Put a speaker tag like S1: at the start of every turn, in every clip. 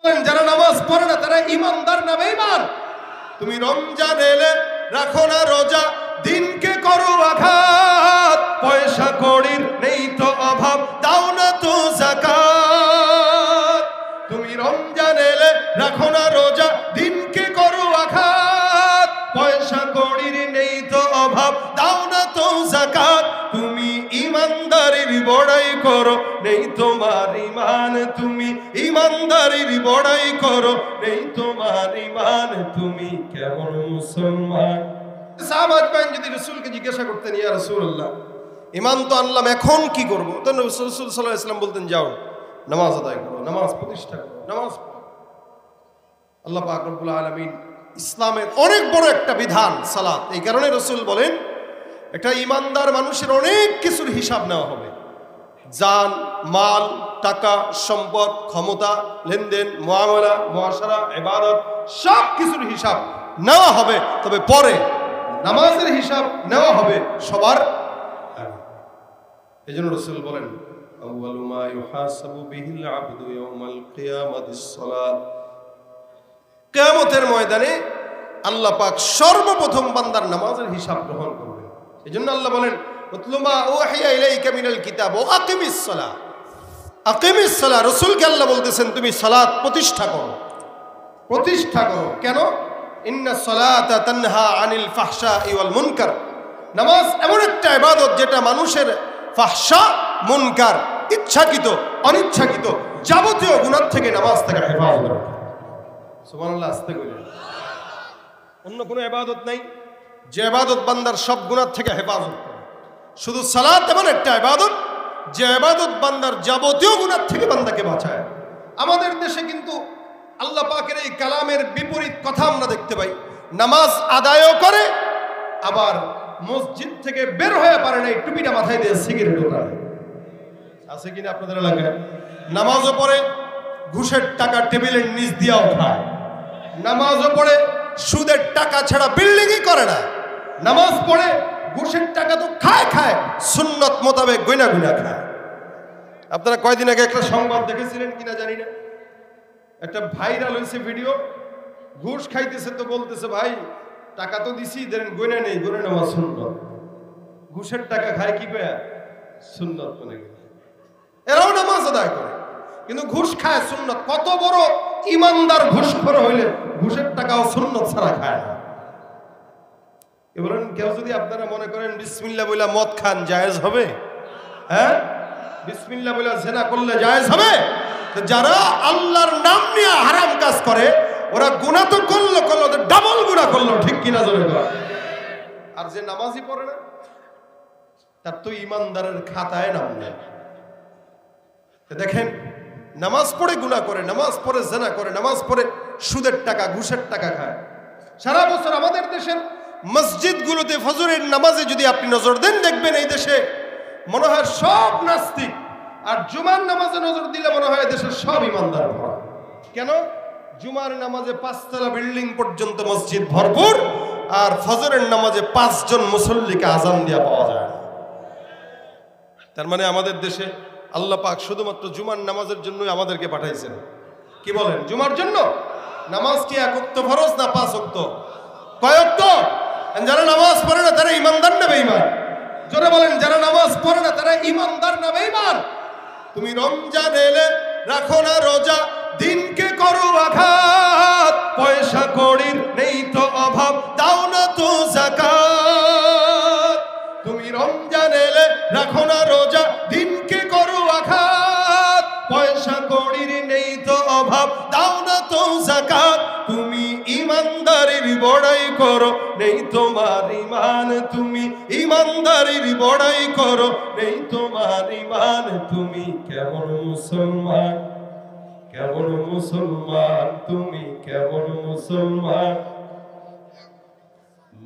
S1: যারা নামাজ পড়ে না তারা ইমানদার না বেঈমান? তুমি রমজান এলে রাখো না রোজা, দিনকে করো আঘাত, পয়সা কড়ির নেই তো অভাব, দাও না তো যাকাত। তুমি রমজান এলে রাখো না রোজা, দিনকে করো আঘাত, পয়সা কড়ির নেই তো অভাব, দাও না তো যাকাত। তুমি ইমানদারির বড়াই করো, নেই তোমার ইমান, তুমি ইমানদারির বড়াই করো, নেই তোমার ইমান, তুমি কেমন মুসলমান? সাহাবাত যদি রাসূলকে জিজ্ঞাসা করতেন, ইয়া রাসূলুল্লাহ ইমান তো আনলাম, এখন কি করবো? তো রাসূল সাল্লাল্লাহু আলাইহি ওয়াসাল্লাম বলতেন, যাও নামাজ আদায় করো, নামাজ প্রতিষ্ঠা করো, নামাজ পড়ো। আল্লাহ পাক রব্বুল আলামিন ইসলামের অনেক বড় একটা বিধান সালাত। এই কারণে রাসূল বলেন একটা ইমানদার মানুষের অনেক কিছুর হিসাব নেওয়া হবে। জান, মাল, টাকা, সম্পদ, ক্ষমতা, লেনদেন, মুআমালা, মুআশারা, ইবাদত সব কিছুর হিসাব নেওয়া হবে। তবে পরে নামাজের হিসাব নেওয়া হবে সবার। এই জন্য রাসূল বলেন, আউয়ালু মা ইউহাসাবু বিহিল আবদু ইয়াউমাল কিয়ামাতিস সালাত। কিয়ামতের ময়দানে আল্লাহ পাক সর্বপ্রথম বান্দার নামাজের হিসাব গ্রহণ করবেন। এই জন্য আল্লাহ বলেন, উতলু মা উহিয়া ইলাইকা মিনাল কিতাব ওয়া আকিমিস সালাহ। আকিমিস সালাহ, রাসূলকে আল্লাহ বলতেছেন তুমি সালাত প্রতিষ্ঠা করো, প্রতিষ্ঠা করো। কেন? ইন্না সালাতা তানহা আনিল ফাহশাই ওয়াল মুনকার। নামাজ এমন একটা ইবাদত যেটা মানুষের ফাহশা, মুনকার, ইচ্ছাকৃত, অনিচ্ছাকৃত যাবতীয় গুনাহ থেকে নামাজ থেকে হেফাজত করে। সুবহানাল্লাহ, আস্তে করে। অন্য কোনো ইবাদত নাই যে ইবাদত বান্দার সব গুনাহ থেকে হেফাজত করে। শুধু সালাত এমন একটা ইবাদত যে ইবাদত বান্দার যাবতীয় গুনাহ থেকে বান্দাকে বাঁচায়। আমাদের দেশে কিন্তু আল্লাহ পাকের এই কালামের বিপরীত কথা আমরা দেখতে পাই। নামাজ আদায়ও করে, আবার মসজিদ থেকে বের হয়ে পারে না, এই টুপিটা মাথায় দিয়ে সিগারেটও টানে। আছে কিনা আপনাদের এলাকায়? নামাজও পড়ে, ঘুষের টাকা টেবিলের নিচ দিয়েও খায়। নামাজও পড়ে, সুদের টাকা ছাড়া বিল্ডিংই করে না। নামাজ পড়ে, ঘুষের টাকা তো খায় খায়, সুন্নত মোতাবেক গয়না গুনা খায়। আপনারা কয়দিন আগে একটা সংবাদ দেখেছিলেন কিনা জানি না, একটা ভাইরাল হয়েছে ভিডিও। ঘুষ খাইতেছে তো বলতেছে, ভাই টাকা তো দিছি, দেন গয়না নেই, গয়না নেওয়া সুন্নত। ঘুষের টাকা খায় কি কয়া? সুন্নত মনে করে। এরাও নামাজ আদায় করে কিন্তু ঘুষ খায় সুন্নত। কত বড় ইমানদার ঘুষখোর হইলে ঘুষের টাকাও সুন্নত ছাড়া খায় না। বলেন, কেউ যদি আপনারা মনে করেন বিসমিল্লাহ বইলা মদ খান, জায়েজ হবে? হ্যাঁ, বিসমিল্লাহ বইলা জিনা করলে জায়েজ হবে? যারা আল্লাহর নাম নিয়ে হারাম কাজ করে ওরা গুনাহ তো করলো, ডাবল গুনাহ করলো, ঠিক কিনা জোরে বলো। আর যে নামাজই পড়ে না তার তো ইমানদারের খাতায় নাম নেই। দেখেন, নামাজ পড়ে গুনাহ করে, নামাজ পড়ে জিনা করে, নামাজ পড়ে সুদের টাকা, ঘুষের টাকা খায়। সারা বছর আমাদের দেশের মসজিদগুলোতে ফজরের নামাজে যদি আপনি নজর দেন, দেখবেন এই দেশে মনে হয় সব নাস্তিক, আর জুমার নামাজে নজর দিলে মনে হয় দেশের সব ইমানদার ভরা। কেন? জুমার নামাজে 5 তলা বিল্ডিং পর্যন্ত মসজিদ ভরপুর, আর ফজরের নামাজে 5 জন মুসল্লিকে আজান দেওয়া পাওয়া যায়। তার মানে আমাদের দেশে আল্লাহ পাক শুধুমাত্র জুমার নামাজের জন্যই আমাদেরকে পাঠাইছেন। কি বলেন? জুমার জন্য। নামাজ কি 1 ওয়াক্ত ফরজ না 5 ওয়াক্ত? কয় ওয়াক্ত? যারা নামাজ পড়ে না তারা ইমানদার না বেঈমান? জোরে বলেন, যারা নামাজ পড়ে না তারা ইমানদার না বেঈমান? তুমি রমজান এলে রাখো না রোজা, দিনকে করো আঘাত, পয়সা কড়ির নেই তো অভাব, দাও না তো যাকাত। তুমি রমজান এলে রাখো না রোজা, দিনকে করো আঘাত, পয়সা কড়ির নেই তো অভাব, দাও না তো যাকাত। তুমি ইমানদারির বড়াই করো, নেই তোমার ইমান, তুমি ইমানদারির বড়াই করো, নেই তোমার ইমান, তুমি কেমন মুসলমান? কেমন মুসলমান? তুমি কেমন মুসলমান?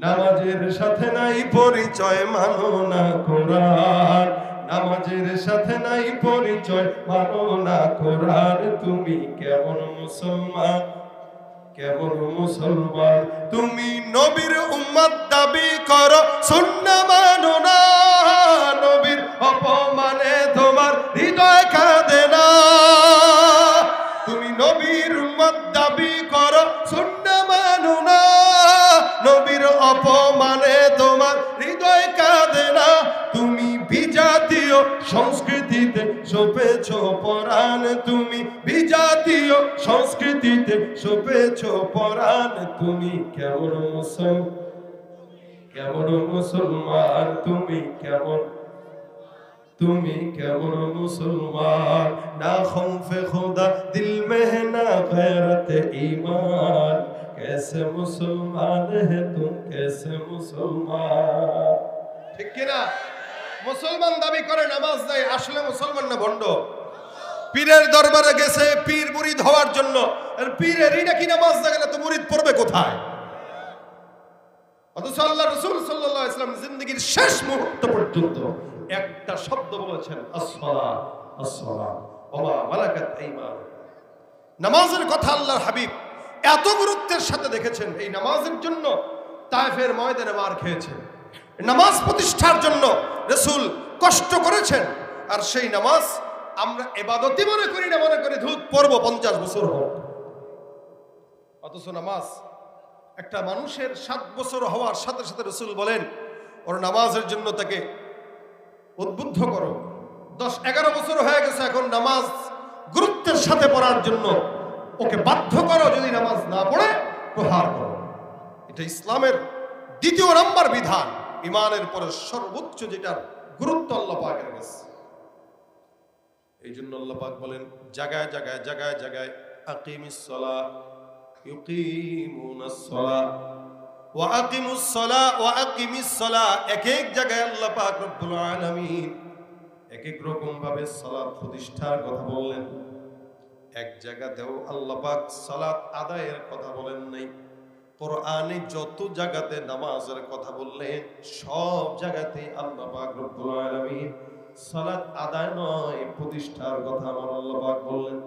S1: নামাজের সাথে নাই পরিচয়, মানো না কোরআন। নামাজের সাথে নাই পরিচয়, মানো না কোরআন, তুমি কেমন মুসলমান? কেমন মুসলমান? তুমি নবীর উম্মত দাবি করো, সুন্নাহ মানো না, নবীর অপমানে তোমার হৃদয় কাঁদে না। তুমি নবীর উম্মত দাবি করো সুন্নাহ মানো না, নবীর অপমানে তোমার হৃদয় কাঁদে না, তুমি বিজাতীয় সংস্কৃতিতে সপেছ পরাণ, তুমি বিজাতীয় সংস্কৃতিতে সপেছ পরাণ, তুমি কেমন মুসলমান, তুমি কেমন মুসলমান, না খৌফে খুদা দিল মে না গैरत ईमान, कैसे मुसलमान है तुम, कैसे मुसलमान। ঠিক কি না? মুসলমান দাবি করে নামাজ নাই, আসলে মুসলমান না ভণ্ড। পীরের দরবারে গেছে পীর মুরিদ হওয়ার জন্য, আর পীরেরই নাকি নামাজ না গেলে তো মুরিদ পড়বে কোথায়? অথচ আল্লাহ রাসূল সাল্লাল্লাহু আলাইহি ওয়াসাল্লাম জিন্দেগীর শেষ মুহূর্ত পর্যন্ত একটা শব্দ বলেছেন, আসসালাত আসসালাত ওয়া মা মালাকাত আইমানুকুম। নামাজের কথা আল্লাহর হাবিব এত গুরুত্বের সাথে দেখেছেন, এই নামাজের জন্য তায়েফের ময়দানে মার খেয়েছেন, নামাজ প্রতিষ্ঠার জন্য রাসূল কষ্ট করেছেন। আর সেই নামাজ আমরা ইবাদতই মনে করি না, মনে করি ধুত পড়ব 50 বছর হোক। অথচ নামাজ একটা মানুষের 7 বছর হওয়ার সাথে সাথে রাসূল বলেন ওর নামাজের জন্য তাকে উদ্বুদ্ধ করো। 10-11 বছর হয়ে গেছে, এখন নামাজ গুরুত্বের সাথে পড়ার জন্য ওকে বাধ্য করো, যদি নামাজ না পড়ে প্রহার করো। এটা ইসলামের 2 নম্বর বিধান, ইমানের পরে সর্বোচ্চ যেটার গুরুত্ব আল্লাহ পাকের কাছে। এই জন্য আল্লাহ পাক বলেন জায়গায় জায়গায় জায়গায় জায়গায় আকিমিস সালাহ ইউকিমুনাস সালাহ ওয়া আকিমুস সালাহ ওয়া আকিমিস সালাহ। এক এক জায়গায় আল্লাহ পাক রব্বুল আলামিন এক এক রকম ভাবে সালাত প্রতিষ্ঠার কথা বললেন। এক জায়গাতেও আল্লাহ পাক সালাত আদায়ের কথা বলেন নাই। কোরআনে যত জায়গাতে নামাজের কথা বললেন, সব জায়গাতেই আল্লাহ পাক রব্বুল আলামিন সালাত আদায় নয় প্রতিষ্ঠার কথা আমার আল্লাহ পাক বললেন।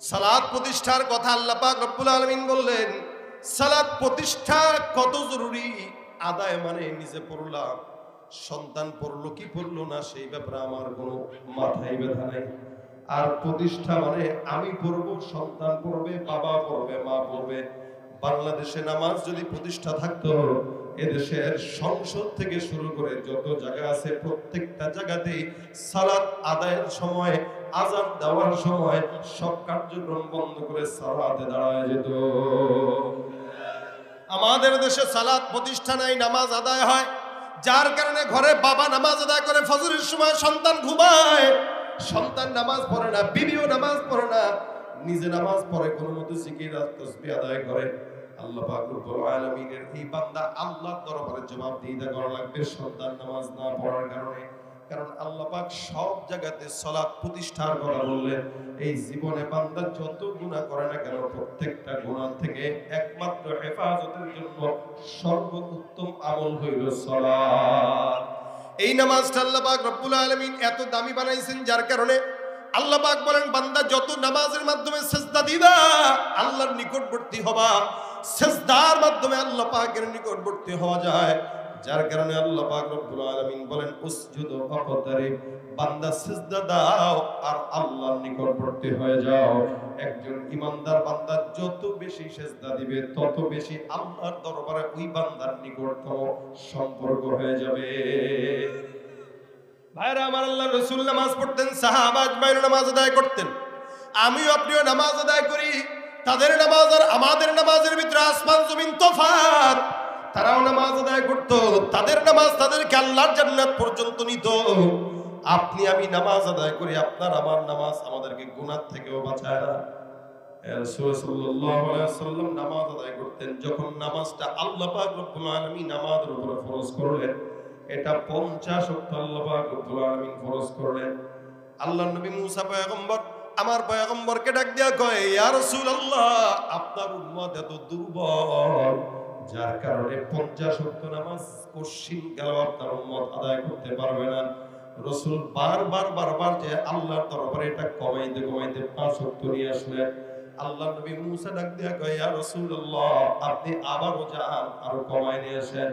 S1: সালাত প্রতিষ্ঠার কথা আল্লাহ পাক রব্বুল আলামিন বললেন। সালাত প্রতিষ্ঠা কত জরুরি, আদায় মানে নিজে পড়লাম, সন্তান পড়লো কি পড়লো না সেই ব্যাপারে আমার কোনো মাথায় ব্যথা নাই। আর প্রতিষ্ঠা মানে আমি পড়বো, সন্তান পড়বে, বাবা পড়বে, মা পড়বে। বাংলাদেশে নামাজ যদি প্রতিষ্ঠা থাকতো, এদেশের সংসদ থেকে শুরু করে যত জায়গা আছে প্রত্যেকটা জায়গাতেই সালাত আদায়ের সময়, আযান দেওয়ার সময় সব কার্যক্রম বন্ধ করে সালাতে দাঁড়ায় যেত। আমাদের দেশে সালাত প্রতিষ্ঠা নাই, নামাজ আদায় হয়, যার কারণে ঘরে বাবা নামাজ আদায় করে ফজরের সময়, সন্তান ঘুমায়, সন্তান নামাজ পড়ে না, বিবিও নামাজ পড়ে না, নিজে নামাজ পড়ে কোনো মতো জিকির আর তাসবিহ আদায় করে। আল্লাহ পাক রব্বুল আলামিনের এই বান্দা আল্লাহর দরবারে জবাবদিহিতা করা লাগবে সন্তান নামাজ না পড়ার কারণে। কারণ আল্লাহ পাক সব জায়গাতে সালাত প্রতিষ্ঠার কথা বললেন। এই জীবনে বান্দা যত গুনাহ করে না কেন, প্রত্যেকটা গুনাহ থেকে একমাত্র হেফাজতের জন্য সর্বোত্তম আমল হইল সালাত। এই নামাজটা আল্লাহ পাক রব্বুল আলামিন এত দামি বানাইছেন, যার কারণে আল্লাহ পাক বলেন বান্দা যত নামাজের মাধ্যমে সিজদা দিবা আল্লাহর নিকটবর্তী হবা, সিজদার মাধ্যমে আল্লাহ পাকের নিকটবর্তী হওয়া যায়। যার কারণে আল্লাহ পাক রব্বুল আলামিন বলেন উসজুদু ওয়াকতারিব, বান্দা সিজদা দাও আর আল্লাহর নিকটবর্তী হয়ে যাও। একজন ইমানদার বান্দা যত বেশি সিজদা দিবে তত বেশি আল্লাহর দরবারে ওই বান্দার নিকটতম সম্পর্ক হয়ে যাবে। ভাইরা আমার, আল্লাহর রাসূল নামাজ পড়তেন, সাহাবা আজমাইন নামাজ আদায় করতেন, আমিও আপনিও নামাজ আদায় করি। তাদের নামাজ আর আমাদের নামাজের ভিতরে আসমান জমিন তফাৎ। তারাও নামাজ আদায় করত, তাদের নামাজ তাদেরকে আল্লাহর জান্নাত পর্যন্ত নিত। আপনি আমি নামাজ আদায় করি, আপনার আমার নামাজ আমাদেরকে গুনাহ থেকেও বাঁচায় না। রাসূল সাল্লাল্লাহু আলাইহি ওয়াসাল্লাম নামাজ আদায় করতেন, যখন নামাজটা আল্লাহ পাক রব্বুল আলামিন আমাদের উপরে ফরজ করলেন, এটা 50 ওয়াক্ত আল্লাহ পাক রব্বুল আলামিন ফরজ করলেন। আল্লাহর নবী মুসা পয়গম্বর আমার পয়গম্বরকে ডাক দিয়া কয়, ইয়া রাসূলুল্লাহ, আপনার উম্মত এত দুর্বল, যার কারণে 50 ওয়াক্ত নামাজ কঠিন গেল আপনার উম্মত আদায় করতে পারবে না। রাসূল বারবার যে আল্লাহর দরবারে এটা কমাইতে 5 ওয়াক্ত নিয়ে আসলেন। আল্লাহর নবী মুসা ডাক দিয়া কয়, ইয়া রাসূলুল্লাহ, আপনি আবারও যান, আরো কমায় নিয়ে আসেন।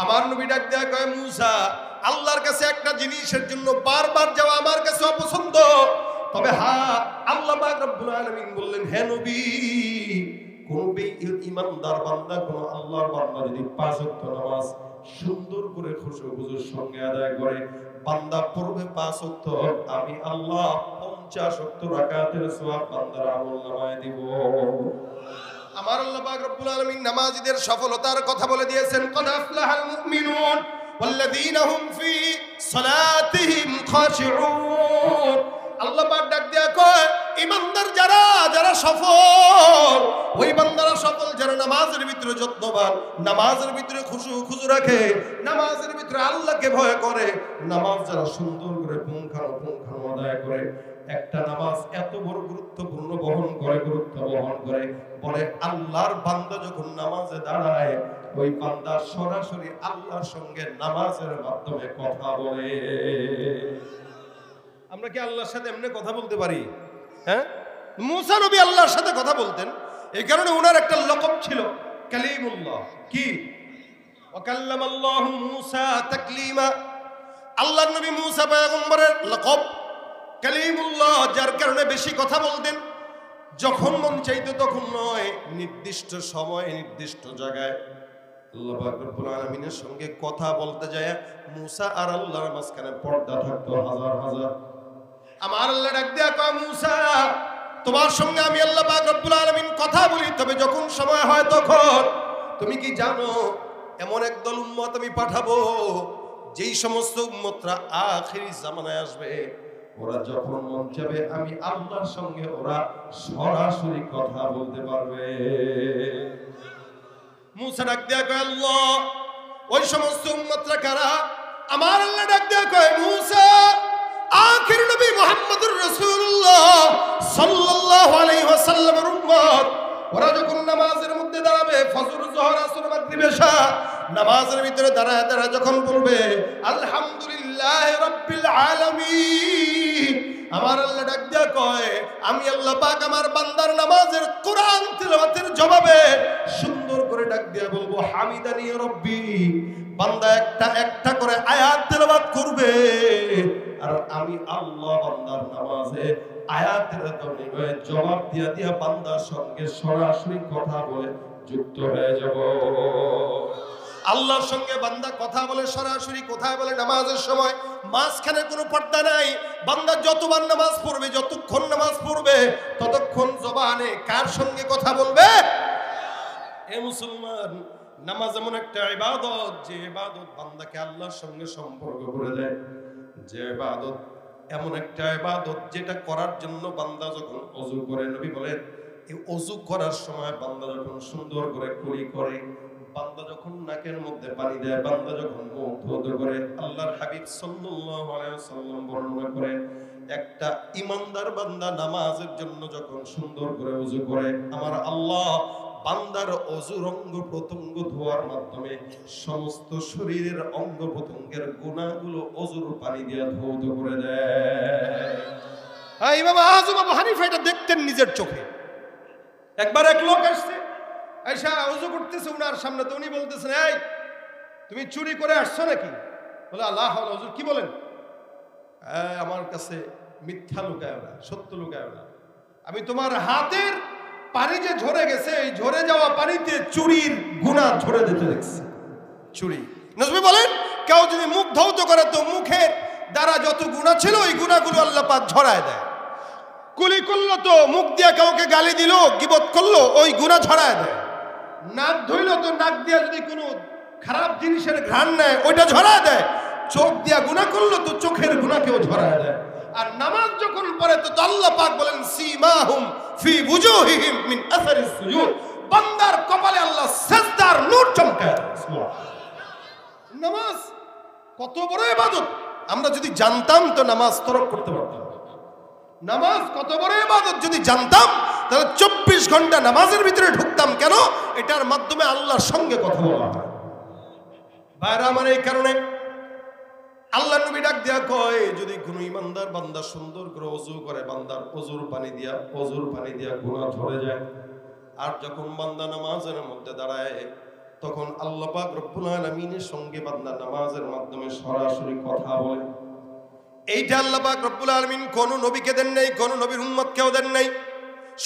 S1: আমার নবী ডাক দিয়া কয়, মুসা, আল্লাহর কাছে একটা জিনিসের জন্য বারবার যাওয়া আমার কাছে অপছন্দ, তবে হ্যাঁ আল্লাহ পাক রব্বুল আলামিন বললেন, হে নবী, কোন ইমানদার বান্দা, কোন আল্লাহর বান্দা যদি 5 ওয়াক্ত নামাজ সুন্দর করে খুশু খুজুর সঙ্গে আদায় করে, বান্দা পড়বে 5 ওয়াক্ত, আমি আল্লাহ 50 ওয়াক্ত রাকাতের সওয়াব বান্দার আমলনামায় দিব। আমার আল্লাহ পাক রব্বুল আলামিন নামাজীদের সফলতার কথা বলে দিয়েছেন, কদ আফলাহাল মুমিনুন ওয়াল্লাযীনা হুম ফি সালাতিহিম খাশিউন। আল্লাহ পাক ডাক দিয়া কয়, ইমানদার যারা যারা সফল, ওই বান্দারা সফল যারা নামাজের ভিতরে যত্নবান, নামাজের ভিতরে খুশু খুজু রাখে, নামাজের ভিতরে আল্লাহকে ভয় করে, নামাজ যারা সুন্দর করে পুঙ্খানুপুঙ্খানু আদায় করে। একটা নামাজ এত বড় গুরুত্ব বহন করে, বলে আল্লাহর বান্দা যখন নামাজে দাঁড়ায়, ওই বান্দা সরাসরি আল্লাহর সঙ্গে নামাজের মাধ্যমে কথা বলে। আমরা কি আল্লাহর সাথে এমনি কথা বলতে পারি? হ্যাঁ, মুসা নবী আল্লাহর সাথে কথা বলতেন, এই কারণে ওনার একটা লকব ছিল কালিমুল্লাহ। কি? ওয়াকাল্লামাল্লাহু মুসা তাকলিমা। আল্লাহর নবী মুসা পয়গম্বরের লকব কালিমুল্লাহ, যার কারণে বেশি কথা বলতেন। যখন মন চাইতো তখন নয়, নির্দিষ্ট সময় নির্দিষ্ট জায়গায় আল্লাহ পাক রব্বুল আলামিনের সঙ্গে কথা বলতে যায় মুসা আর আল্লাহর মাঝখানে পর্দা থাকতো হাজার হাজার। আমার আল্লাহ ডাক দিয়া কয়, মুসা, তোমার সঙ্গে আমি আল্লাহ পাক রব্বুল আলামিন কথা বলি, তবে যখন সময় হয় তখন। তুমি কি জানো এমন একদল উম্মত আমি পাঠাবো, যেই সমস্ত উম্মতরা আখিরি জামানায় আসবে, ওরা যখন মন চাবে আমি আল্লাহর সঙ্গে ওরা সরাসরি কথা বলতে পারবে। মুসা ডাক দিয়া কয়, আল্লাহ, ওই সমস্ত উম্মতরা কারা? আমার আল্লাহ ডাক দিয়া কয়, মুসা, আখির নবী মুহাম্মদুর রাসূলুল্লাহ সাল্লাল্লাহু আলাইহি ওয়াসাল্লামের উম্মত, ওরা যখন নামাজের মধ্যে দাঁড়াবে, ফজর, যোহর, আসর, মাগরিব, ইশা, নামাজের ভিতরে দাঁড়ায় দাঁড়ায় যখন বলবে আলহামদুলিল্লাহি রাব্বিল আলামিন, আমার আল্লাহ ডাক দিয়া কয়, আমি আল্লাহ পাক আমার বান্দার নামাজের কোরআন তিলাওয়াতের জবাবে সুন্দর করে ডাক দিয়া বলবো হামিদানি রব্বি। বান্দা একটা একটা করে আয়াত তিলাওয়াত করবে, আর আমি আল্লাহ বান্দার নামাজে আয়াতের বিনিময়ে জবাব দিয়া দিয়া বান্দার সঙ্গে সরাসরি কথা বলে যুক্ত হয়ে যাব। আল্লাহর সঙ্গে বান্দা কথা বলে, সরাসরি কথা বলে নামাজের সময়, মাঝখানে কোনো পর্দা নাই। বান্দা যতবার নামাজ পড়বে, যতক্ষণ নামাজ পড়বে, ততক্ষণ জবানে কার সঙ্গে কথা বলবে? এ মুসলমান, নামাজ এমন একটা ইবাদত, যে ইবাদত বান্দাকে আল্লাহর সঙ্গে সম্পর্ক করে দেয়। যে ইবাদত এমন একটা ইবাদত, যেটা করার জন্য বান্দা যখন ওযু করে, নবী বলেন, এই ওযু করার সময় বান্দা যখন সুন্দর করে কুলি করে, বান্দা যখন নাকের মধ্যে পানি দেয়, বান্দা যখন মুখ ধৌত করে, আল্লাহর হাবিব সাল্লাল্লাহু আলাইহি ওয়াসাল্লাম বর্ণনা করে, একটা ইমানদার বান্দা নামাজের জন্য যখন সুন্দর করে ওযু করে, আমার আল্লাহ বান্দার ওযুর অঙ্গ প্রত্যঙ্গ ধোয়ার মাধ্যমে সমস্ত শরীরের অঙ্গ প্রত্যঙ্গের গুনাহগুলো ওযুর পানি দিয়ে ধৌত করে দেয়। ইমাম আযম আবু হানিফা এটা দেখতেন নিজের চোখে। একবার এক লোক আসছে, আয়েশা ওযু করতেছে উনার সামনে, তো উনি বলতেছেন, এই তুমি চুরি করে আসছো নাকি? বলে, আল্লাহ হুজুর, কি বলেন? আমার কাছে মিথ্যা লুকায় না, সত্য লুকায় না। আমি তোমার হাতের পানি যে ঝরে গেছে, এই ঝরে যাওয়া পানিতে চুরির গুনাহ ঝরে দিতে দেখছি। চুরি, নবী বলেন, কেউ যদি মুখ ধৌত করে, তো মুখের দ্বারা যত গুনাহ ছিল, ওই গুনাহগুলো আল্লাহ পাক ঝরায় দেয়। কুলি করলো, তো মুখ দিয়ে কাউকে গালি দিল, গীবত করলো, ওই গুনাহ ঝরায় দেয়। নাক ধুইলো, তো নাক দিয়ে যদি কোনো খারাপ জিনিসের ঘ্রাণ নেয়, ওইটা ঝরায় দেয়। চোখ দিয়া গুনাহ করলো, তো চোখের গুনাহকেও ঝরায় দেয়। আর নামাজ যখন পড়ে, তো আল্লাহ পাক বলেন, সীমাহুম ফি বুজুহিহিম মিন আসারিস সুজুদ, বান্দার কপালে আল্লাহ সিজদার নূর চমকায়। নামাজ কত বড় ইবাদত! আমরা যদি জানতাম, তো নামাজ তরক করতে পারতাম। নামাজ কত বড় ইবাদত যদি জানতাম, তাহলে 24 ঘন্টা নামাজের ভিতরে ঢুকতাম। কেন? এটার মাধ্যমে আল্লাহর সঙ্গে কথা বলা হয়। ভাইরা আমার, এই কারণে আল্লাহ নবী ডাক দিয়া কয়, যদি কোনো ইমানদার বান্দা সুন্দর করে ওযু করে, বান্দার ওযুর পানি দিয়া গুনাহ ঝরে যায়। আর যখন বান্দা নামাজের মধ্যে দাঁড়ায়, তখন আল্লাহ পাক রব্বুল আলামিনের সঙ্গে বান্দা নামাজের মাধ্যমে সরাসরি কথা বলে। এইটা আল্লাহ পাক রব্বুল আলামিন কোন নবীকে দেন নাই, কোন নবীর উম্মতকেও দেন নাই।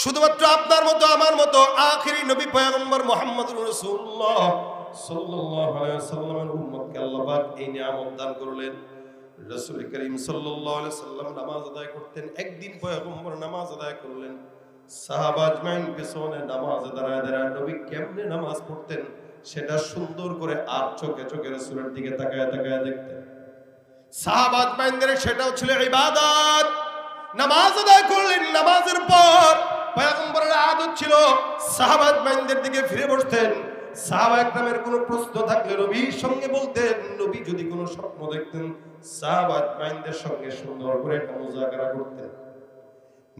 S1: শুধুমাত্র আপনার মতো আমার মতো আখিরি নবী পয়গম্বর মুহাম্মদুর রাসূলুল্লাহ সাল্লাল্লাহু আলাইহি ওয়াসাল্লামের উম্মতকে আল্লাহ পাক এই নিয়ামত দান করলেন। রাসূল করিম সাল্লাল্লাহু আলাইহি ওয়াসাল্লাম নামাজ আদায় করতেন। একদিন পয়গম্বর নামাজ আদায় করলেন, সাহাবা আজমাইন পেছনে নামাজ দাঁড়ায় দাঁড়ায় নবী কেমনে নামাজ পড়তেন সেটা সুন্দর করে আর চোখে চোখে রাসূলের দিকে তাকায় তাকায় দেখতেন। সাহাবা আজমাইনদের সেটাও ছিল ইবাদত। নামাজ আদায় করলেন, নামাজের পর পয়গম্বরের আদত ছিল সাহাবা আজমাইনদের দিকে ফিরে বসতেন। সাহাবা একরামের কোনো প্রশ্ন থাকলে নবীর সঙ্গে বলতেন, নবী যদি কোনো স্বপ্ন দেখতেন সাহাবা আজমাইনদের সঙ্গে সুন্দর করে একটা মুযাকারা করতেন।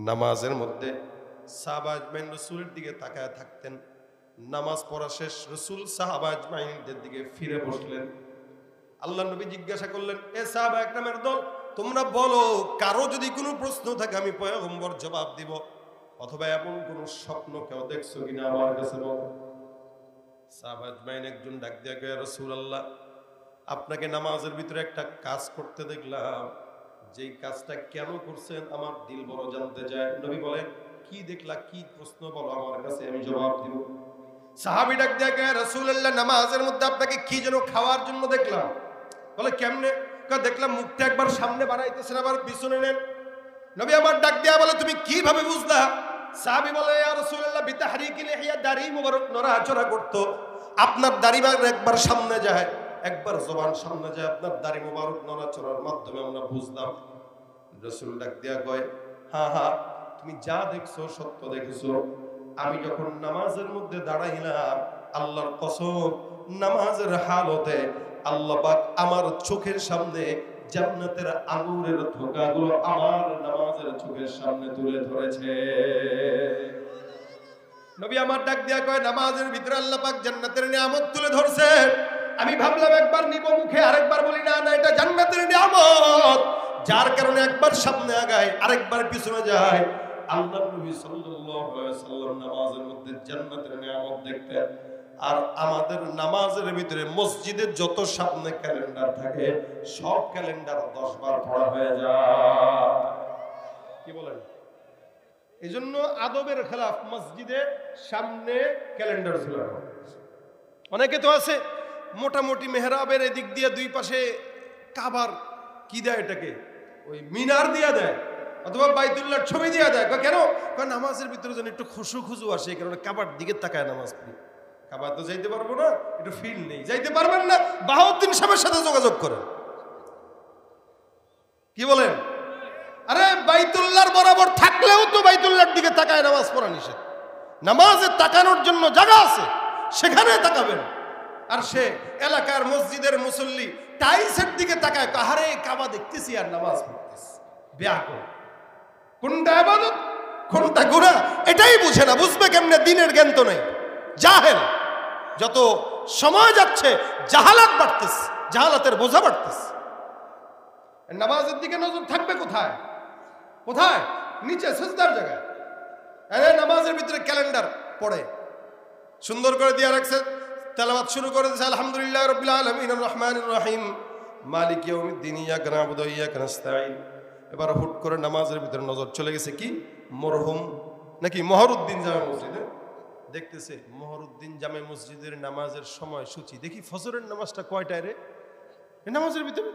S1: নামাজের মধ্যে সাহাবা আজমাইন রাসূলের দিকে তাকায় থাকতেন। নামাজ পড়া শেষ, রাসূল সাহাবা আজমাইনদের দিকে ফিরে বসলেন। আল্লাহ নবী জিজ্ঞাসা করলেন, এ সাহাবা একরামের দল, তোমরা বলো কারো যদি কোনো প্রশ্ন থাকে আমি পয়গম্বর জবাব দিব, অথবা এমন কোন স্বপ্ন কেউ দেখছো কিনা আমার কাছে বলো। সাহাবা আজমাইন একজন ডাক দিয়ে কয়, রাসূলুল্লাহ আপনাকে নামাজের ভিতরে একটা কাজ করতে দেখলাম, যেই কাজটা কেন করছেন আমার দিল বড় জানতে চায়। নবী বলেন, কি দেখলা, কি প্রশ্ন বলো আমার কাছে, আমি জবাব দিব। সাহাবী ডাক দিয়ে কয়, রাসূলুল্লাহ নামাজের মধ্যে আপনাকে কি যেন খাওয়ার জন্য দেখলাম। বলে কেমনে? দেখলাম মুখটা একবার সামনে বাড়াইতেছেন আবার পিছনে নেন। নবী আবার ডাক দিয়া বলে, তুমি কিভাবে বুঝলা? সাহাবী বলে, ইয়া রাসূলুল্লাহ বিতাহরিকি লিহিয়া, দাড়ি মুবারক নড়াচড়া করত। আপনার দাড়ি একবার সামনে যায়, একবার জবান সামনে যায়, আপনার দাড়ি মুবারক নড়াচড়ার মাধ্যমে আমরা বুঝলাম। রাসূল ডাক দিয়া কয়, হ্যাঁ হ্যাঁ তুমি যা দেখছো সত্য দেখছো। আমি যখন নামাজের মধ্যে দাঁড়াইলাম, আল্লাহর কসম নামাজের হালতে আল্লাহ পাক আমার চোখের সামনে জান্নাতের আঙ্গুরের থোকাগুলো আমার নামাজের চোখের সামনে তুলে ধরেছে। নবী আমার ডাক দিয়া কয়, নামাজের ভিতরে আল্লাহ পাক জান্নাতের নিয়ামত তুলে ধরছে। আমি ভাবলাম একবার নিব মুখে, আরেকবার বলি না না এটা জান্নাতের নিয়ামত, যার কারণে একবার সামনে আগায় আরেকবার পিছনে যায়। আল্লাহর নবী সাল্লাল্লাহু আলাইহি ওয়াসাল্লাম নামাজের মধ্যে জান্নাতের নিয়ামত দেখতেন। আর আমাদের নামাজের ভিতরে মসজিদের যত সামনে ক্যালেন্ডার থাকে সব ক্যালেন্ডার 10 বার পড়া হয়ে যায়। কি বলেন? এই জন্য আদবের খেলাফ মসজিদের সামনে ক্যালেন্ডার ঝুলানো। অনেকে তো আছে মোটামুটি মেহরাবের এদিক দিয়ে দুই পাশে কাবার কি দেয়, এটাকে ওই মিনার দিয়া দেয়, অথবা বাইতুল্লাহর ছবি দিয়া দেয়। কেন? কারণ নামাজের ভিতরে যেন একটু খুশু খুশু আসে, এই কারণে কাবার দিকে তাকায় নামাজ পড়ি। কাবার তো যাইতে পারবো না, একটু ফিল নেই, যাইতে পারবেন না, বাহাউদ্দিন সাহেবের সাথে যোগাযোগ করেন। কি বলেন? আরে বাইতুল্লাহর বরাবর থাকলেও তো বাইতুল্লাহর দিকে তাকায় নামাজ পড়া নিষেধ। নামাজে তাকানোর জন্য জায়গা আছে, সেখানে তাকাবেন। আর সে এলাকার মসজিদের মুসল্লি টাইলসের দিকে তাকায়, কাহারে কাবা দেখতেছি আর নামাজ পড়তেছি। ব্যাকুল, কোনটা ইবাদত কোনটা গুনাহ এটাই বুঝে না। বুঝবে কেমনে? দিনের জ্ঞান তো নেই, জাহেল। যত সময় যাচ্ছে জাহালাত বাড়তেছে, জাহালাতের বোঝা বাড়তেছে। নামাজের দিকে নজর থাকবে কোথায়? কোথায়? নিচে সিজদার জায়গায়। আরে নামাজের ভিতরে ক্যালেন্ডার পড়ে সুন্দর করে দিয়ে রাখছে, তেলাওয়াত শুরু করে দিয়েছে, আলহামদুলিল্লাহ রাব্বিল আলামিন আর রহমানির রহিম মালিক ইয়াউমিদ্দিন ইয়াকা না'বুদু ওয়া ইয়াকা নাস্তাঈন। এবার হুট করে নামাজের ভিতরে নজর চলে গেছে কি মরহুম নাকি মহরউদ্দিন জামে মসজিদে। দেখতেছে মহরউদ্দিন জামে মসজিদের নামাজের সময় সূচি, দেখি ফজরের নামাজটা কয়টায় রে, নামাজের ভিতরে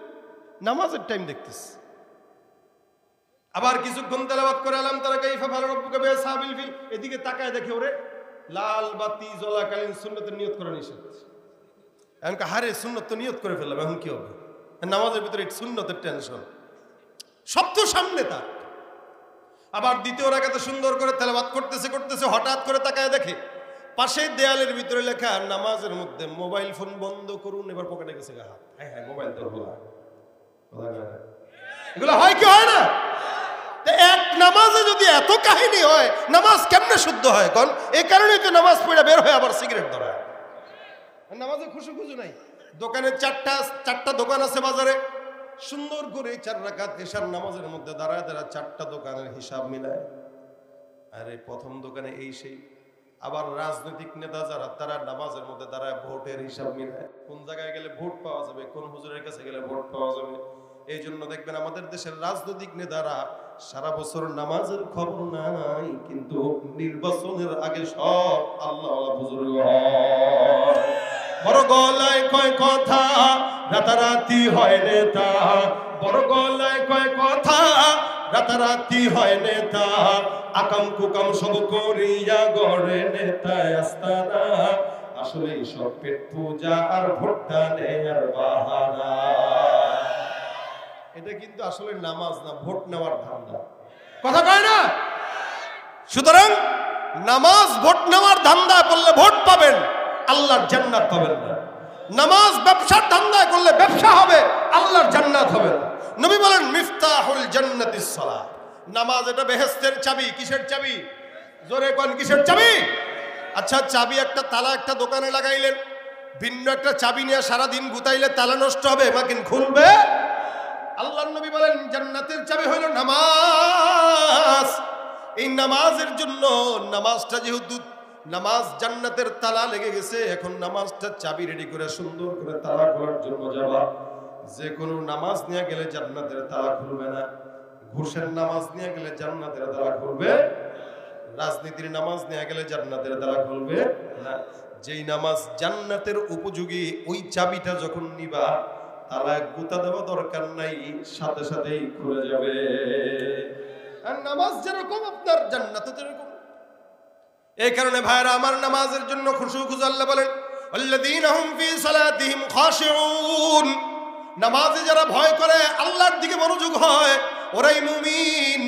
S1: নামাজের টাইম দেখতেছে। আবার কিছুক্ষণ তেলাওয়াত করে আলাম তারা কাইফা ফাআলা রাব্বুকা বিআসহাবিল ফিল, এদিকে তাকায় দেখে ওরে লাল বাতি জ্বলাকালীন সুন্নতের নিয়ত করা নিষেধ। এখন হারে সুন্নত তো নিয়ত করে ফেললাম, এখন কি হবে? নামাজের ভিতরে সুন্নতের টেনশন, সব তো সামনে তার। আবার দ্বিতীয় রাকাতে সুন্দর করে তেলাওয়াত করতেছে করতেছে হঠাৎ করে তাকায় দেখে পাশের দেয়ালের ভিতরে লেখা নামাজের মধ্যে মোবাইল ফোন বন্ধ করুন। এবার পকেটে গেছে গা হাত, হ্যাঁ হ্যাঁ মোবাইল তো হলো। এগুলো হয় কি হয় না? এক নামাজে যদি এত কাহিনী হয়, নামাজ কেমনে শুদ্ধ হয়? কারণ এই কারণেই তো নামাজ পড়ে বের হয়ে আবার সিগারেট ধরায়। নামাজে খুশু খুশু নাই। দোকানে চারটা দোকান আছে বাজারে, সুন্দর করে 4 রাকাত এশার নামাজের মধ্যে দাঁড়ায় দাঁড়ায় 4টা দোকানের হিসাব মিলায়। আরে প্রথম দোকানে এই সেই। আবার রাজনৈতিক নেতা যারা, তারা নামাজের মধ্যে দাঁড়ায় ভোটের হিসাব মিলায়, কোন জায়গায় গেলে ভোট পাওয়া যাবে, কোন হুজুরের কাছে গেলে ভোট পাওয়া যাবে। এই জন্য দেখবেন আমাদের দেশের রাজনৈতিক নেতারা সারা বছর নামাজের খবর নাই, কিন্তু নির্বাচনের আগে সব আল্লাহ বুজুর্গ হয়। বড় গলায় কয় কথা, রাতারাতি হয় নেতা। বড় গলায় কয় কথা, রাতারাতি হয় নেতা। আকাম কুকাম সব করিয়া গড়ে নেতা আস্তানা। আসলে সব পেট পূজা আর ভোটটা নেয়ার বাহানা। এটা কিন্তু আসলে নামাজ না, ভোট নেওয়ার ধান্দা। কথা কয় না? সুতরাং নামাজ ভোট নেওয়ার ধান্দায় করলে ভোট পাবেন, আল্লাহর জান্নাত পাবেন না। নামাজ ব্যবসার ধান্দায় করলে ব্যবসা হবে, আল্লাহর জান্নাত হবে না। নবী বলেন মিফতাহুল জান্নাতিস সালাত। নামাজ এটা বেহেশতের চাবি। কিসের চাবি? জোরে কোন কিসের চাবি? আচ্ছা, চাবি একটা তালা একটা দোকানে লাগাইলেন, ভিন্ন একটা চাবি নিয়ে সারাদিন গুতাইলে তালা নষ্ট হবে, মাকিন খুলবে? আল্লাহর নবী বলেন জান্নাতের চাবি হলো নামাজ। এই নামাজের জন্য, নামাজটা যেহেতু নামাজ জান্নাতের তালা লেগে গেছে, এখন নামাজটা চাবি রেডি করে সুন্দর করে তালা খোলার জন্য যাবা। যে কোনো নামাজ নিয়ে গেলে জান্নাতের তালা খুলবে না। ঘুষের নামাজ নিয়ে গেলে জান্নাতের তালা খুলবে, রাজনীতির নামাজ নিয়ে গেলে জান্নাতের তালা খুলবে না। যেই নামাজ জান্নাতের উপযোগী, ওই চাবিটা যখন নিবা, তালা গুতা দেওয়া দরকার নাই, সাথে সাথেই খুলে যাবে। আর নামাজ যেরকম আপনার জান্নাত যেরকম। এই কারণে ভাইরা আমার, নামাজের জন্য খুশু খুশু আল্লাহ বলেন আল্লাযীনা হুম ফি সালাতিহিম খাশিউন। নামাজে যারা ভয় করে, আল্লাহর দিকে মনোযোগ হয়, ওরাই মুমিন।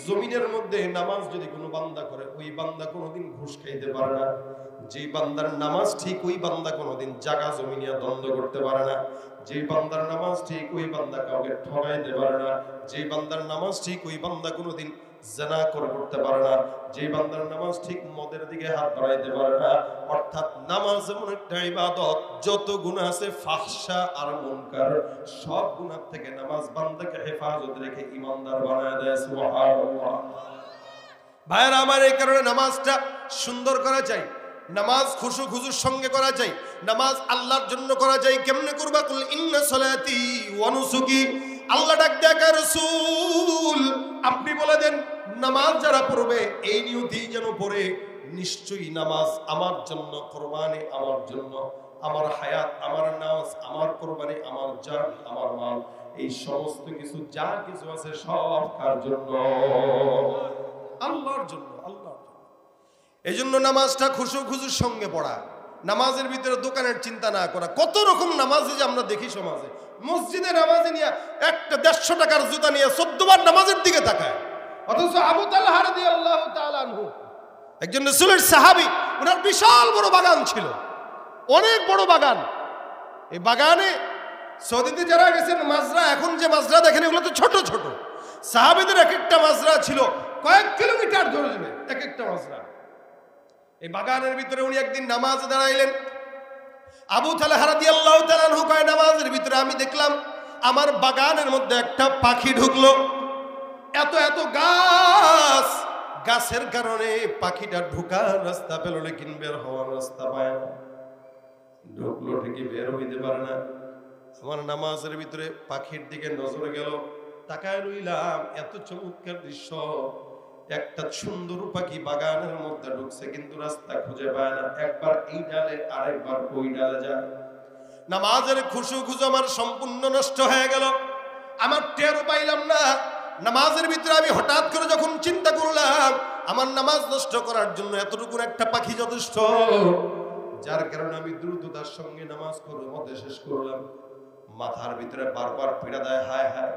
S1: জমিনের মধ্যে নামাজ যদি কোনো বান্দা করে, ওই বান্দা কোনোদিন ঘুষ খাইতে পারে না। যে বান্দার নামাজ ঠিক, ওই বান্দা কোনোদিন জায়গা জমিনিয়া দ্বন্দ্ব করতে পারে না। যে বান্দার নামাজ ঠিক, ওই বান্দা কাউকে ঠকাইতে পারে না। যে বান্দার নামাজ ঠিক, ওই বান্দা কোনোদিন জিনা করতে পারে না। যে বান্দার নামাজ ঠিক, মদের দিকে হাত বাড়াইতে পারে না। অর্থাৎ নামাজ এমন একটা ইবাদত, যত গুনাহ আছে ফাহশা আর মুনকার, সব গুনাহ থেকে নামাজ বান্দাকে হেফাজত রেখে ইমানদার বানায় দেয়। সুবহানাল্লাহ। ভাইরা আমার, এই কারণে নামাজটা সুন্দর করা চাই, নামাজ খুশু খুশুর সঙ্গে করা চাই, নামাজ আল্লাহর জন্য করা চাই। কেমনে করবা? কুল ইন্না সলাতি ওয়া নুসুকি। আল্লাহ ডাক দেয় রাসূল, আপনি বলে দেন নামাজ যারা পড়বে এই নিয়তেই যেন পড়ে, নিশ্চয়ই নামাজ আমার জন্য, কুরবানি আমার জন্য, আমার হায়াত, আমার নামাজ, আমার কুরবানি, আমার জান, আমার মাল, এই সমস্ত কিছু যা কিছু আছে সব কার জন্য? আল্লাহর জন্য, আল্লাহর জন্য। এই জন্য নামাজটা খুশু খুশুর সঙ্গে পড়া, নামাজের ভিতরে দোকানের চিন্তা না করা। কত রকম নামাজে যে আমরা দেখি সমাজে, মসজিদে নামাজে নিয়ে একটা 150 টাকার জুতা নিয়ে 14 বার নামাজের দিকে তাকায়। অথচ আবু তালহা রাদিয়াল্লাহু তাআলা আনহু একজন রাসূলের সাহাবী, ওনার বিশাল বড় বাগান ছিল, অনেক বড় বাগান। এই বাগানে সৌদিতে যারা গেছেন মাজরা, এখন যে মাজরা দেখেন এগুলো তো ছোট ছোট। সাহাবীদের এক একটা মাজরা ছিল কয়েক কিলোমিটার ধরে যাবে এক একটা মাজরা। এই বাগানের ভিতরে উনি একদিন নামাজে দাঁড়াইলেন। আবু তালহা রাদিয়াল্লাহু তাআলা আনহু কয়, নামাজের ভিতরে আমি দেখলাম আমার বাগানের মধ্যে একটা পাখি ঢুকলো। এত এত গাছ, গাছের কারণে পাখিটা ঢুকার রাস্তা পেল, লেকিন বের হওয়ার রাস্তা পায় না। ঢুকলো ঠিকই, বের হইতে পারে না। আমার নামাজের ভিতরে পাখির দিকে নজর গেল, তাকায় রইলাম, এত চমৎকার দৃশ্য। একটা সুন্দর পাখি বাগানের মধ্যে ঢুকছে, কিন্তু রাস্তা খুঁজে পায় না। একবার এই ডালে, আরেকবার ওই ডালে যায়। নামাজের খুশু খুশু আমার সম্পূর্ণ নষ্ট হয়ে গেল, আমার টেরও পাইলাম না। নামাজের ভিতরে আমি হঠাৎ করে যখন চিন্তা করলাম, আমার নামাজ নষ্ট করার জন্য এতটুকু একটা পাখি যথেষ্ট, যার কারণে আমি দ্রুততার সঙ্গে নামাজ করে মধ্যে শেষ করলাম। মাথার ভিতরে বারবার পীড়া দেয়, হায় হায়,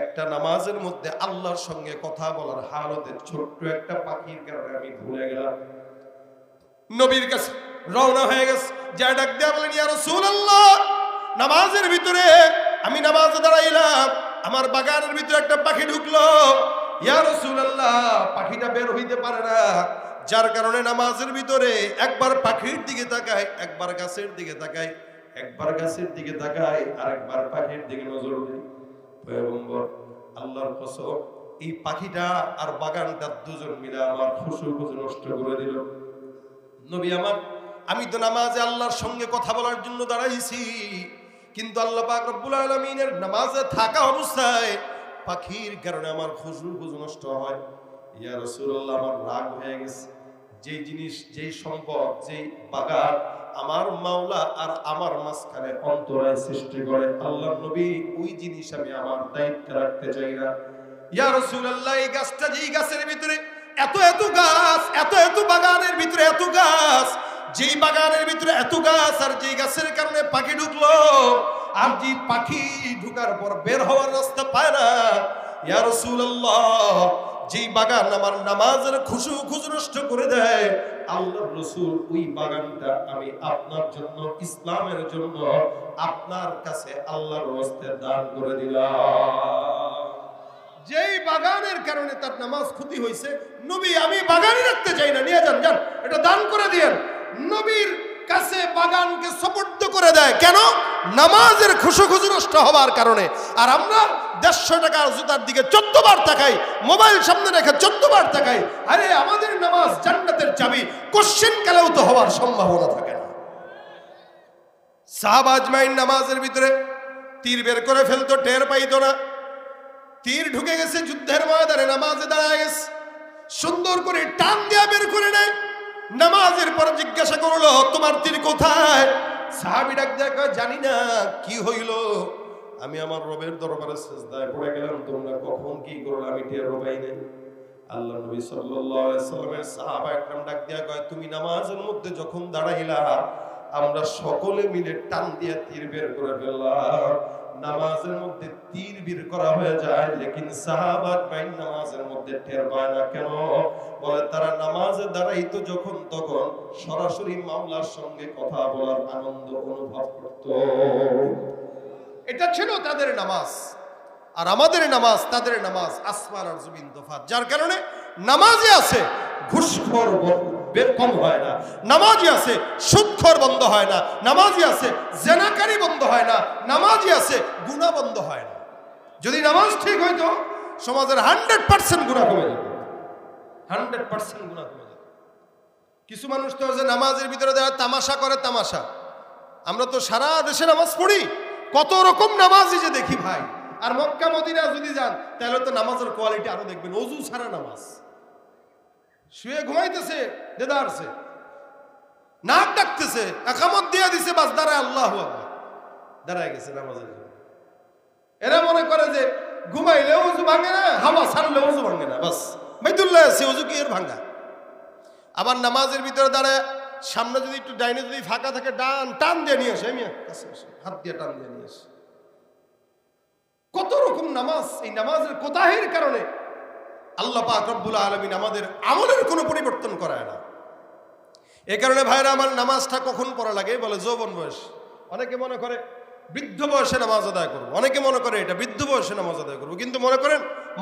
S1: একটা নামাজের মধ্যে আল্লাহর সঙ্গে কথা বলার হালতে ছোট্ট একটা পাখির কারণে আমি ভুলে গেলাম। নবীর কাছে রওনা হয়ে গেছে, যা ডাক দেয়া বলেন, ইয়া রাসূলুল্লাহ, নামাজের ভিতরে আমি নামাজে দাঁড়াইলাম, আমার বাগানের ভিতরে একটা পাখি ঢুকলো। ইয়া রাসূলুল্লাহ, পাখিটা বের হইতে পারে না, যার কারণে নামাজের ভিতরে একবার পাখির দিকে তাকাই, একবার গাছের দিকে তাকাই, একবার গাছের দিকে তাকাই, আরেকবার পাখির দিকে নজর দিই। পয়গম্বর, আল্লাহর কসম, এই পাখিটা আর বাগানটা দুজন মিলে আমার খুশু খুশু নষ্ট করে দিল। নবী আমার, আমি তো নামাজে আল্লাহর সঙ্গে কথা বলার জন্য দাঁড়াইছি, কিন্তু আল্লাহ পাক রব্বুল আলামিনের নামাজে থাকা অবস্থায় পাখির কারণে আমার খুশু নষ্ট হয়। ইয়া রাসূলুল্লাহ, আমার রাগ হয়ে গেছে। যেই জিনিস, যেই সম্পদ, যেই বাগান আমার মাওলা আর আমার মাঝখানে অন্তরায় সৃষ্টি করে, আল্লাহর নবী ওই জিনিস আমি আমার দায়িত্বে রাখতে চাই না। ইয়া রাসূলুল্লাহ, এই গাছটা, যেই গাছের ভিতরে এত এত গাছ, এত এত বাগানের ভিতরে এত গাছ, যেই বাগানের ভিতরে এত গাছ আর যেই গাছের কারণে পাখি ঢুকলো, আর যে পাখি ঢুকার পর বের হওয়ার রাস্তা পায় না, ইয়া রাসূলুল্লাহ, যেই বাগান আমার নামাজের খুশু নষ্ট করে দেয়, আল্লাহর রাসূল ওই বাগানটা আমি আপনার জন্য, ইসলামের জন্য আপনার কাছে আল্লাহর ওয়াস্তে দান করে দিলাম। যেই বাগানের কারণে তার নামাজ ক্ষতি হয়েছে, নবী আমি বাগানই রাখতে চাই না, নিয়ে যান, যান, এটা দান করে দিয়েন। নবীর কাছে বাগানকে সুপর্দ করে দেয়। কেন? নামাজের খুশু নষ্ট হওয়ার কারণে। আর আমরা 150 টাকার জুতার দিকে 14 বার তাকাই, মোবাইল সামনে রেখে 14 বার তাকাই। আরে আমাদের নামাজ জান্নাতের চাবি, কোশ্চেন কালেও তো হওয়ার সম্ভাবনা থাকে না। সাহাবা আজমাইন নামাজের ভিতরে তীর বের করে ফেলতো, টের পাইতো না। তীর ঢুকে গেছে যুদ্ধের ময়দানে, নামাজে দাঁড়ায় গেছে, সুন্দর করে টান দিয়া বের করে নেয়। নামাজের পর জিজ্ঞাসা করলো, তোমার তীর কোথায়? সাহাবী ডাক দেয়া কয়, জানি না কি হইল, আমি আমার রবের দরবারে সিজদায় পড়ে গেলাম, তোমরা কখন কি করলে আমি টের পাই নাই। আল্লাহ নবী সাল্লাল্লাহু আলাইহি সাল্লামের সাহাবা একরাম ডাক দেয়া কয়, তুমি নামাজের মধ্যে যখন দাঁড়াইলা, আমরা সকলে মিলে টান দিয়া তীর বের করে ফেললাম। নামাজের মধ্যে তীর বের করা হয়ে যায়, লেকিন সাহাবা বাইন নামাজের মধ্যে টের পায় না। কেন? বলে তারা নামাজে দাঁড়াইতো যখন তখন সরাসরি মাওলার সঙ্গে কথা বলার আনন্দ অনুভব করত। এটা ছিল তাদের নামাজ। আর আমাদের নামাজ, তাদের নামাজ আসমান আর জমিন তফাৎ। যার কারণে নামাজে আছে ঘুষখোর কম হয় না, নামাজি আছে সুদখোর বন্ধ হয় না, নামাজি আছে জেনাকারী বন্ধ হয় না, নামাজি আছে গুনাহ বন্ধ হয় না। যদি নামাজ ঠিক হইতো, সমাজের 100% গুনাহ কমে যেত, 100% গুনাহ কমে যেত। কিছু মানুষ তো যে নামাজের ভিতরে যারা তামাশা করে, তামাশা। আমরা তো সারা দেশে নামাজ পড়ি, কত রকম নামাজই যে দেখি ভাই। আর মক্কা মদিনা যদি যান, তাহলে তো নামাজের কোয়ালিটি আরো দেখবেন। ওযু ছাড়া নামাজ, শুয়ে ঘুমাইতেছে, দেদারছে, নাক ডাকতেছে, একামত দিয়ে দিছে, বাস দাঁড়ায় আল্লাহু আকবার, দাঁড়ায় গেছে নামাজের জন্য। এরা মনে করে যে ঘুমাইলে ওযু ভাঙে না, হাওয়া ছাড়লে ওযু ভাঙে না, বাস বাইতুল্লাহ আছে, ওযু কি এর ভাঙা। আবার নামাজের ভিতরে দাঁড়ায়, সামনে যদি একটু ডাইনে যদি ফাঁকা থাকে, টান দিয়ে নিয়ে আসে, হাত দিয়ে টান দিয়ে নিয়ে আসে। কত রকম নামাজ। এই নামাজের কোতাহির কারণে আল্লাহ পাক রব্বুল আলামিন আমাদের আমলের কোনো পরিবর্তন করায় না। এ কারণে ভাইরা আমার, নামাজটা কখন পড়া লাগে? বলে যৌবন বয়স। অনেকে মনে করে বৃদ্ধ বয়সে নামাজ আদায় করবো, অনেকে মনে করে এটা বৃদ্ধ বয়সে নামাজ আদায় করবো। কিন্তু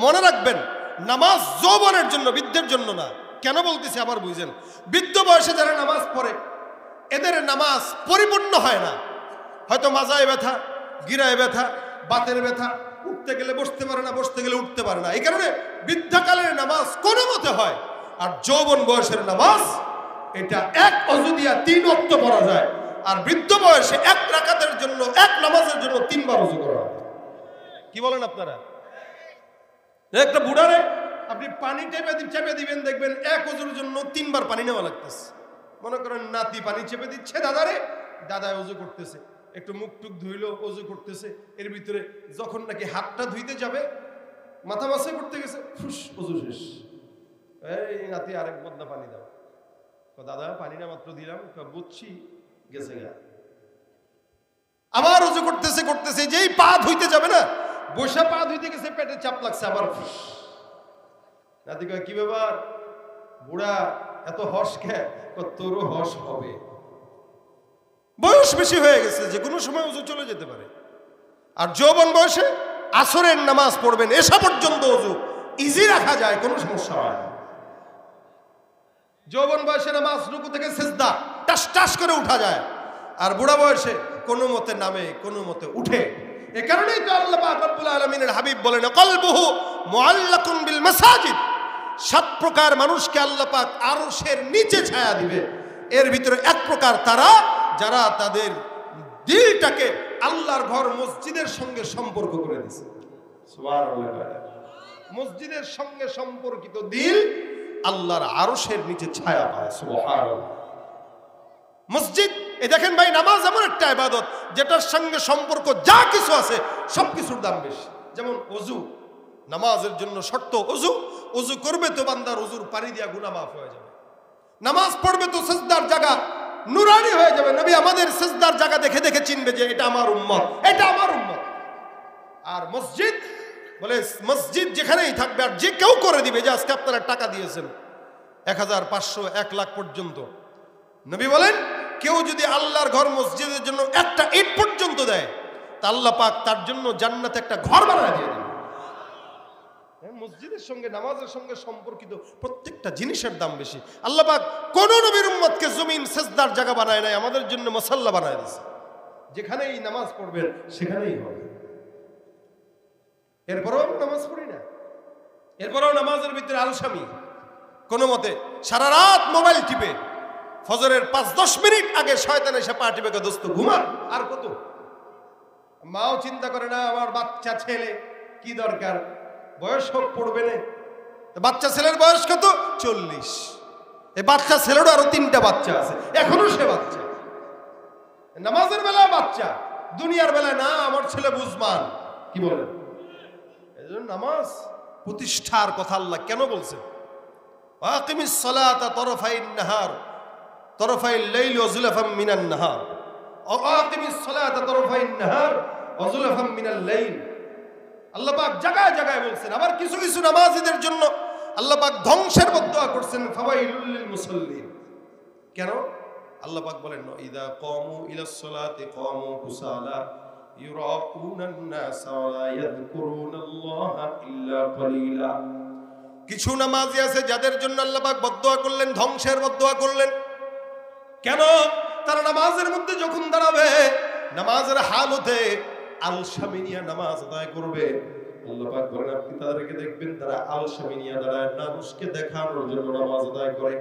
S1: মনে রাখবেন, নামাজ যৌবনের জন্য, বৃদ্ধের জন্য না। কেন বলতেছি আবার বুঝেন। বৃদ্ধ বয়সে যারা নামাজ পড়ে, এদের নামাজ পরিপূর্ণ হয় না। হয়তো মাজায় ব্যথা, গিরায় ব্যথা, বাতের ব্যথা, উঠতে গেলে বসতে পারে না, বসতে গেলে উঠতে পারে না। এই কারণে বৃদ্ধাকালের নামাজ কোনো মতে হয়। আর যৌবন বয়সের নামাজ, এটা এক অজু দিয়া 3 ওয়াক্ত পড়া যায়। আর বৃদ্ধ বয়সে 1 রাকাতের জন্য, 1 নামাজের জন্য 3 বার অজু করা হয়। কি বলেন আপনারা? একটা বুড়ারে আপনি পানি চেপে দিবেন, দেখবেন 1 অজুর জন্য 3 বার পানি নেওয়া লাগতেছে। মনে করেন নাতি পানি চেপে দিচ্ছে দাদারে, দাদা অজু করতেছে, একটু মুখ টুক ধুইলো, অজু করতেছে। এর ভিতরে যখন নাকি হাতটা ধুইতে যাবে, মাথা মাসে করতে গেছে, ফুস, অজু শেষ। এই নাতি আরেক বদনা পানি দাও। দাদা পানি না মাত্র দিলাম, বুঝছি, গেছে গা। আবার অজু করতেছে, যেই পা ধুইতে যাবে না, বসে পা ধুইতে গেছে, পেটে চাপ লাগছে, আবার ফুস। নাতি কয়, কি ব্যাপার বুড়া, এত হস খেয়ে? তোরও হস হবে, বয়স বেশি হয়ে গেছে, যে কোনো সময় অজু চলে যেতে পারে। আর যৌবন বয়সে আসরের নামাজ পড়বেন, এসা পর্যন্ত অজু ইজি রাখা যায়, কোনো সমস্যা হয় না। যৌবন বয়সে নামাজ রুকু থেকে সিজদা টাস টাস করে উঠা যায়। আর বুড়া বয়সে কোনো মতে নামে, কোনো মতে উঠে। এ কারণেই তো আল্লাহ পাক রব্বুল আলামিনের হাবিব বলেন, কলবুহু মুআল্লাকুন বিল মাসাজিদ। 7 প্রকার মানুষকে আল্লাহ পাক আরশের নিচে ছায়া দিবে। এর ভিতরে 1 প্রকার তারা, যারা তাদের দিলটাকে আল্লাহর ঘর মসজিদের সঙ্গে সম্পর্ক করে দিয়েছে। সুবহানাল্লাহ। মসজিদের সঙ্গে সম্পর্কিত দিল আল্লাহর আরশের নিচে ছায়া পায়। সুবহানাল্লাহ। মসজিদ, এই দেখেন ভাই, নামাজ এমন একটা ইবাদত যেটার সঙ্গে সম্পর্ক যা কিছু আছে সবকিছুর দাম বেশি। যেমন ওযু, নামাজের জন্য শর্ত ওযু। ওযু করবে তো বান্দার ওযুর পানি দিয়া গুনাহ মাফ হয়ে যাবে। নামাজ পড়বে তো সিজদার জায়গা নুরানি হয়ে যাবে। নবী আমাদের সিজদার জায়গা দেখে দেখে চিনবে যে এটা আমার উম্মত, এটা আমার উম্মত। আর মসজিদ বলে, মসজিদ যেখানেই থাকবে আর যে কেউ করে দিবে, যে আজকে আপনারা টাকা দিয়েছেন 1000, 500, 1 লাখ পর্যন্ত, নবী বলেন কেউ যদি আল্লাহর ঘর মসজিদের জন্য একটা ইট পর্যন্ত দেয়, তা আল্লাহ পাক তার জন্য জান্নাতে একটা ঘর বানিয়ে দিয়ে দেবে। মসজিদের সঙ্গে, নামাজের সঙ্গে সম্পর্কিত প্রত্যেকটা জিনিসের দাম বেশি। আল্লাহ পাক কোন নবীর উম্মতকে জমিন সেজদার জায়গা বানায় নাই, আমাদের জন্য মুসাল্লা বানায় দিয়েছে। যেখানেই নামাজ পড়বেন সেখানেই হবে। এরপরেও নামাজ পড়ি না, এরপরেও নামাজের ভিতরে আলসামি। কোনো মতে সারা রাত মোবাইল টিপে ফজরের 5-10 মিনিট আগে শয়তান এসে পা টিপে দোস্ত ঘুমা। আর কত? মাও চিন্তা করে না আমার বাচ্চা ছেলে, কি দরকার, বয়স হোক পড়বে না। বাচ্চা ছেলের বয়স কত? 40। এই বাচ্চা ছেলেরও আরো 3টা বাচ্চা আছে, এখনো সে বাচ্চা। নামাজের বেলায় বাচ্চা, দুনিয়ার বেলায় না আমার ছেলে বুঝমান। কি বলেন? এজন্য নামাজ প্রতিষ্ঠার কথা আল্লাহ কেন বলছেন? আকিমিস সালাতা তরফাইন নাহার, তরফাইল লাইল ওয়া যুলফাম মিনান নাহার। আকিমিস সালাতা তরফাইন নাহার ওয়া যুলফাম মিনাল লাইল। আল্লাহ পাক জায়গায় জায়গায় বলছেন। আবার কিছু কিছু নামাজীদের জন্য আল্লাহ পাক ধ্বংসের বদদুয়া করছেন, ফাওয়াইলুল লিল মুসাল্লিন। কেন? আল্লাহ পাক বলেন, ইযা কামু ইলাস সালাতি কামু কুসালা ইউরাউনান নাস ওয়া লা ইয়াযকুরুনাল্লাহা ইল্লা কলিলা। কিছু নামাজি আছে যাদের জন্য আল্লাহ পাক বদদুয়া করলেন, ধ্বংসের বদদুয়া করলেন। কেন? তারা নামাজের মধ্যে যখন দাঁড়াবে, নামাজের হালতে আলসামি নিয়ে নামাজ আদায় করবে। আল্লাহ পাক বলেন, আপনি তাদেরকে দেখবেন তারা আলসামি নিয়ে দাঁড়ায়, মানুষকে দেখানোর জন্য নামাজ আদায় করে।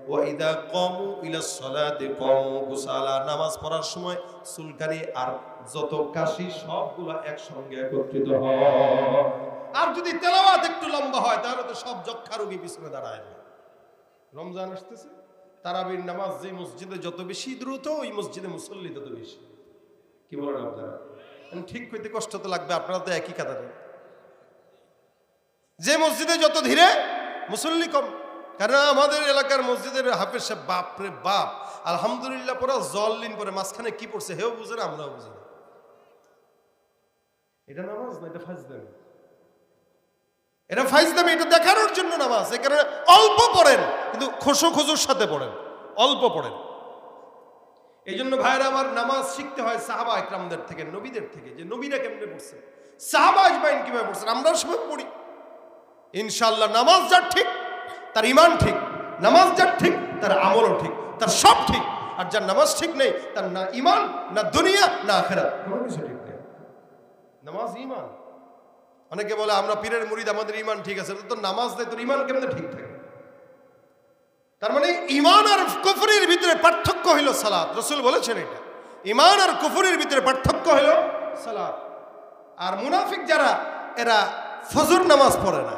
S1: ওয়া ইযা কামু ইলাস সালাতি কামু কুসালা। নামাজ পড়ার সময় চুলকানি আর যত কাশি সবগুলা একসঙ্গে একত্রিত হয়। আর যদি তেলাওয়াত একটু লম্বা হয় তাহলে তো সব যক্ষা রোগী পিছনে দাঁড়ায় যায়। রমজান আসতেছে, তারাবির নামাজ যে মসজিদে যত বেশি দ্রুত, ওই মসজিদে মুসল্লি তত বেশি। কি বলেন আপনারা? ঠিক কইতে কষ্ট তো লাগবে, আপনারা তো একই কাতারে। যে মসজিদে যত ধীরে মুসল্লি কম। কারণ আমাদের এলাকার মসজিদের হাফেজ সাহেব, বাপরে বাপ, আলহামদুলিল্লাহ পরে জল্লিন পরে মাঝখানে কি পড়ছে হেও বুঝে না, আমরাও বুঝি না। এটা নামাজ না, এটা ফাজলামি। এটা ফাজলামি, এটা দেখানোর জন্য নামাজ। এই কারণে অল্প পড়েন, কিন্তু খুশুর সাথে পড়েন, অল্প পড়েন। এই জন্য ভাইরা আমার, নামাজ শিখতে হয় সাহাবা ইকরামদের থেকে, নবীদের থেকে, যে নবীরা কেমনে পড়ছে, সাহাবা আজমাইন কিভাবে পড়ছেন, আমরাও সেভাবে পড়ি। ইনশাআল্লাহ নামাজ যার ঠিক তার ঈমান ঠিক, নামাজ যার ঠিক তার আমলও ঠিক, তার সব ঠিক। আর যার নামাজ ঠিক নেই তার না ঈমান, না দুনিয়া, না আখিরাত, কোনো কিছু ঠিক নেই। নামাজ ঈমান। অনেকে বলে আমরা পীরের মুরিদ, আমাদের ঈমান ঠিক আছে। তো নামাজ নেই, তোর ঈমান কেমনে ঠিক থাকে? তার মানে ঈমান আর কুফরির ভিতরে পার্থক্য হইল সালাত। রাসূল বলেছেন এটা, ঈমান আর কুফরির ভিতরে পার্থক্য হইল সালাত। আর মুনাফিক যারা, এরা ফজর নামাজ পড়ে না,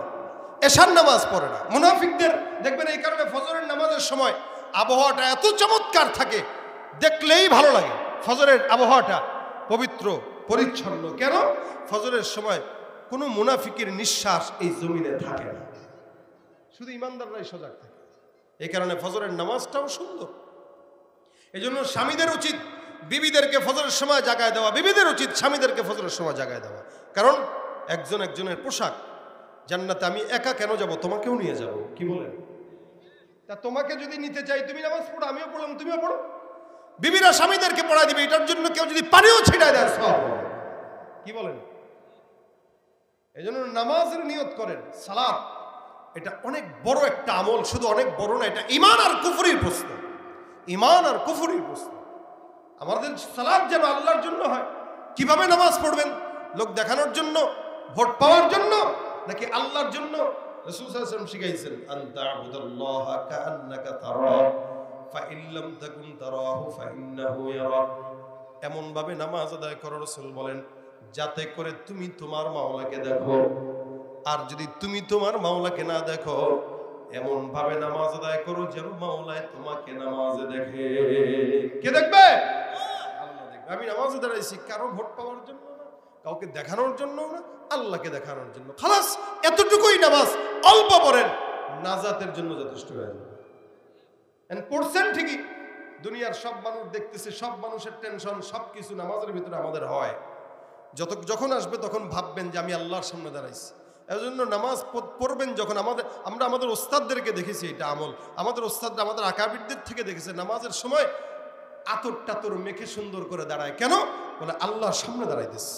S1: এশার নামাজ পড়ে না। মুনাফিকদের দেখবেন এই কারণে ফজরের নামাজের সময় আবহাওয়াটা এত চমৎকার থাকে, দেখলেই ভালো লাগে। ফজরের আবহাওয়াটা পবিত্র পরিচ্ছন্ন। কেন? ফজরের সময় কোনো মুনাফিকের নিঃশ্বাস এই জমিনে থাকে না, শুধু ইমানদাররাই সজাগ থাকে। এই কারণে ফজরের নামাজটাও সুন্দর। এই জন্য স্বামীদের উচিত বিবিদেরকে ফজরের সময় জাগায় দেওয়া, বিবিদের উচিত স্বামীদেরকে ফজরের সময় জাগায় দেওয়া। কারণ একজন একজনের পোশাক। জান্নাতে আমি একা কেন যাব, তোমাকেও নিয়ে যাব। কি বলেন? তা তোমাকে যদি নিতে চাই, তুমি নামাজ পড়ো, আমিও পড়লাম, তুমিও পড়ো। বিবিরা স্বামীদেরকে পড়ায় দিবে, এটার জন্য কেউ যদি পানিও ছিটায় দেয় সব। কি বলেন? এই জন্য নামাজের নিয়ত করেন। সালাত এটা অনেক বড় একটা আমল, শুধু অনেক বড় না, এটা ঈমান আর কুফরির প্রশ্ন। ঈমান আর কুফরির প্রশ্ন। আমাদের সালাত যেন আল্লাহর জন্য হয়। কিভাবে নামাজ পড়বেন? লোক দেখানোর জন্য, ভোট পাওয়ার জন্য, নাকি আল্লাহর জন্য? রাসূল সাল্লাল্লাহু আলাইহি ওয়াসাল্লাম শিখাইছেন, আনতা আবুদাল্লাহা কাআন্নাকা তারাহু ফা ইন লাম তাকুন তারাহু ফা ইন্নাহু ইয়ারাক। এমন ভাবে নামাজ আদায় করো, রাসূল বলেন, যাতে করে তুমি তোমার মাওলাকে দেখো। আর যদি তুমি তোমার মাওলাকে না দেখো, এমন ভাবে নামাজ আদায় করো যেন মাওলায় তোমাকে নামাজে দেখে। কে দেখবে? আল্লাহ দেখবে। আমি নামাজে দাঁড়াইছি কারো ভোট পাওয়ার জন্য না, কাউকে দেখানোর জন্য না, আল্লাহকে দেখানোর জন্য। খালাস, এতটুকুই নামাজ, অল্প পড়েন, নাজাতের জন্য যথেষ্ট হয়ে যাবে। পড়ছেন ঠিকই, দুনিয়ার সব মানুষ দেখতেছে, সব মানুষের টেনশন, সবকিছু নামাজের ভিতরে আমাদের হয়। যখন আসবে তখন ভাববেন যে আমি আল্লাহর সামনে দাঁড়াইছি। এর জন্য নামাজ পড়বেন যখন আমরা আমাদের ওস্তাদদেরকে দেখেছি, এটা আমল আমাদের ওস্তাদরা আমাদের আকাবিরদের থেকে দেখেছে, নামাজের সময় আতর টাতর মেখে সুন্দর করে দাঁড়ায়। কেন? বলে আল্লাহর সামনে দাঁড়াইতেছে।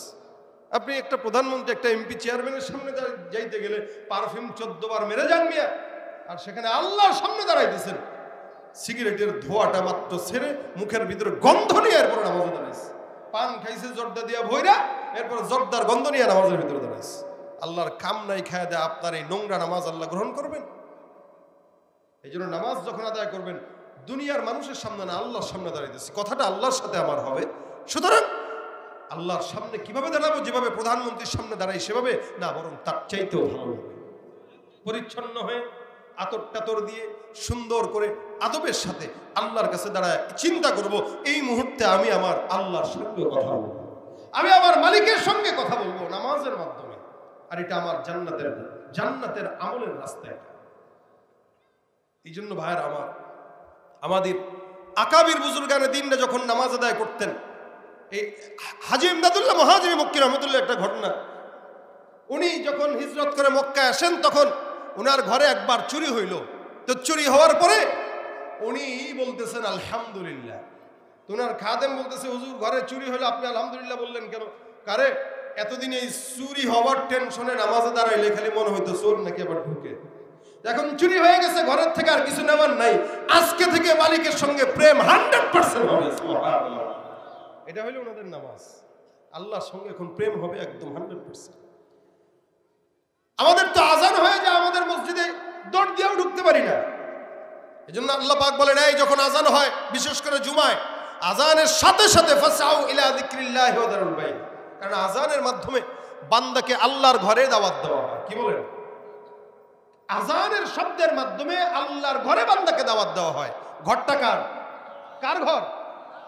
S1: আপনি একটা প্রধানমন্ত্রী, একটা এমপি চেয়ারম্যানের সামনে যাইতে গেলে পারফিউম 14 বার মেরে যান মিয়া, আর সেখানে আল্লাহর সামনে দাঁড়াইতেছেন, সিগারেটের ধোঁয়াটা মাত্র ছেড়ে মুখের ভিতরে গন্ধ নিয়ে এরপর নামাজে দাঁড়াইছে। পান খাইছে জর্দা দিয়া ভইরা, এরপর জর্দার গন্ধ নিয়ে নামাজের ভিতরে দাঁড়াইছে। আল্লাহর কাম নাই খায় দেয় আপনার এই নোংরা নামাজ আল্লাহ গ্রহণ করবেন? এই জন্য নামাজ যখন আদায় করবেন, দুনিয়ার মানুষের সামনে না, আল্লাহর সামনে দাঁড়াইতেছি, কথাটা আল্লাহর সাথে আমার হবে। সুতরাং আল্লাহর সামনে কিভাবে দাঁড়াবো? যেভাবে প্রধানমন্ত্রীর সামনে দাঁড়াই সেভাবে না, বরং তার চাইতেও ভালো হবে, পরিচ্ছন্ন হয়ে আতর টাতর দিয়ে সুন্দর করে আদবের সাথে আল্লাহর কাছে দাঁড়ায় চিন্তা করব, এই মুহূর্তে আমি আমার আল্লাহর সঙ্গে কথা বলবো, আমি আমার মালিকের সঙ্গে কথা বলবো নামাজের মাধ্যমে। আর এটা আমার জান্নাতের আমলের রাস্তা। এই জন্য ভাইয়েরা আমার, আমাদের আকাবির বুজুর্গানে দিনরা যখন নামাজ আদায় করতেন, এই হাজী ইমদাদুল্লাহ মুহাজিরি মক্কি রহমতুল্লাহ একটা ঘটনা, উনি যখন হিজরত করে মক্কায় আসেন তখন উনার ঘরে একবার চুরি হইল। তো চুরি হওয়ার পরে উনি বলতেছেন আলহামদুলিল্লাহ। তো উনার খাদেম বলতেছে, হুজুর ঘরে চুরি হলো, আপনি আলহামদুলিল্লাহ বললেন কেন? কারে এতদিন এই চুরি হওয়ার টেনশনে নামাজে দাঁড়াইলে খালি মনে হইতো চোর নাকি আবার ঢুকে। এখন চুরি হয়ে গেছে, ঘরের থেকে আর কিছু নেওয়ার নাই, আজকে থেকে মালিকের সঙ্গে প্রেম 100% হবে। এটা হইলো ওনাদের নামাজ, আল্লাহর সঙ্গে এখন প্রেম হবে একদম 100%। আমাদের তো আজান হয়ে যায়, আমাদের মসজিদে দৌড় দিয়েও ঢুকতে পারি না। এই জন্য আল্লাহ পাক বলেন, এই যখন আজান হয়, বিশেষ করে জুমায়, আজানের সাথে সাথে ফাসআউ ইলা যিকরিল্লাহি ওয়া যারুল বাই', কারণ আজানের মাধ্যমে বান্দাকে আল্লাহর ঘরে দাওয়াত দেওয়া হয়। কি বলেন? আজানের শব্দের মাধ্যমে আল্লাহর ঘরে বান্দাকে দাওয়াত দেওয়া হয়। ঘরটা কার? কার ঘর?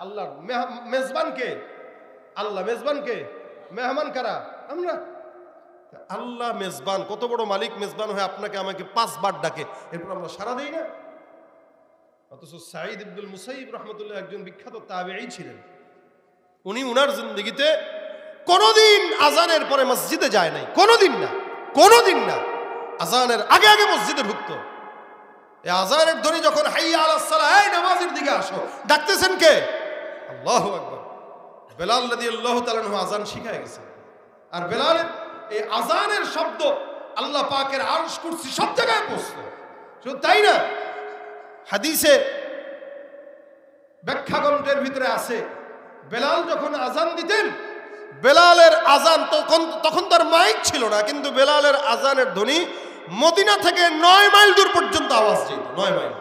S1: আল্লাহর। মেজবানকে? আল্লাহ। মেজবানকে? মেহমান কারা? আমরা। আল্লাহ মেজবান, কত বড় মালিক মেজবান হয়ে আপনাকে আমাকে 5 বার ডাকে, এরপর আমরা সারা দেই না। অথচ সাঈদ ইবনুল মুসাইয়িব রাহমাতুল্লাহ একজন বিখ্যাত তাবেঈ ছিলেন। উনি উনার জিন্দেগিতে কোনোদিন আজানের পরে মসজিদে যায় নাই, কোনোদিন না, কোনোদিন না। আজানের আগে আগে মসজিদে ঢুকতো। এই আজানের ধ্বনি যখন হাইয়া আলাস সালাহ, এই নামাজের দিকে আসো, ডাকতেছেন কে? আল্লাহু আকবার। বেলাল রাদিয়াল্লাহু তাআলা আনহু আজান শিখায় গেছে। আর বেলালের এই আজানের শব্দ আল্লাহ পাকের আরশ কুরসি সব জায়গায় পৌঁছতো। শুধু তাই না, হাদিসে ব্যাখ্যা গ্রন্থের ভিতরে আছে, বেলাল যখন আজান দিতেন, বেলালের আজান তখন তার মাইক ছিল না, কিন্তু বেলালের আজানের ধ্বনি মদিনা থেকে 9 মাইল দূর পর্যন্ত আওয়াজ যেত। 9 মাইল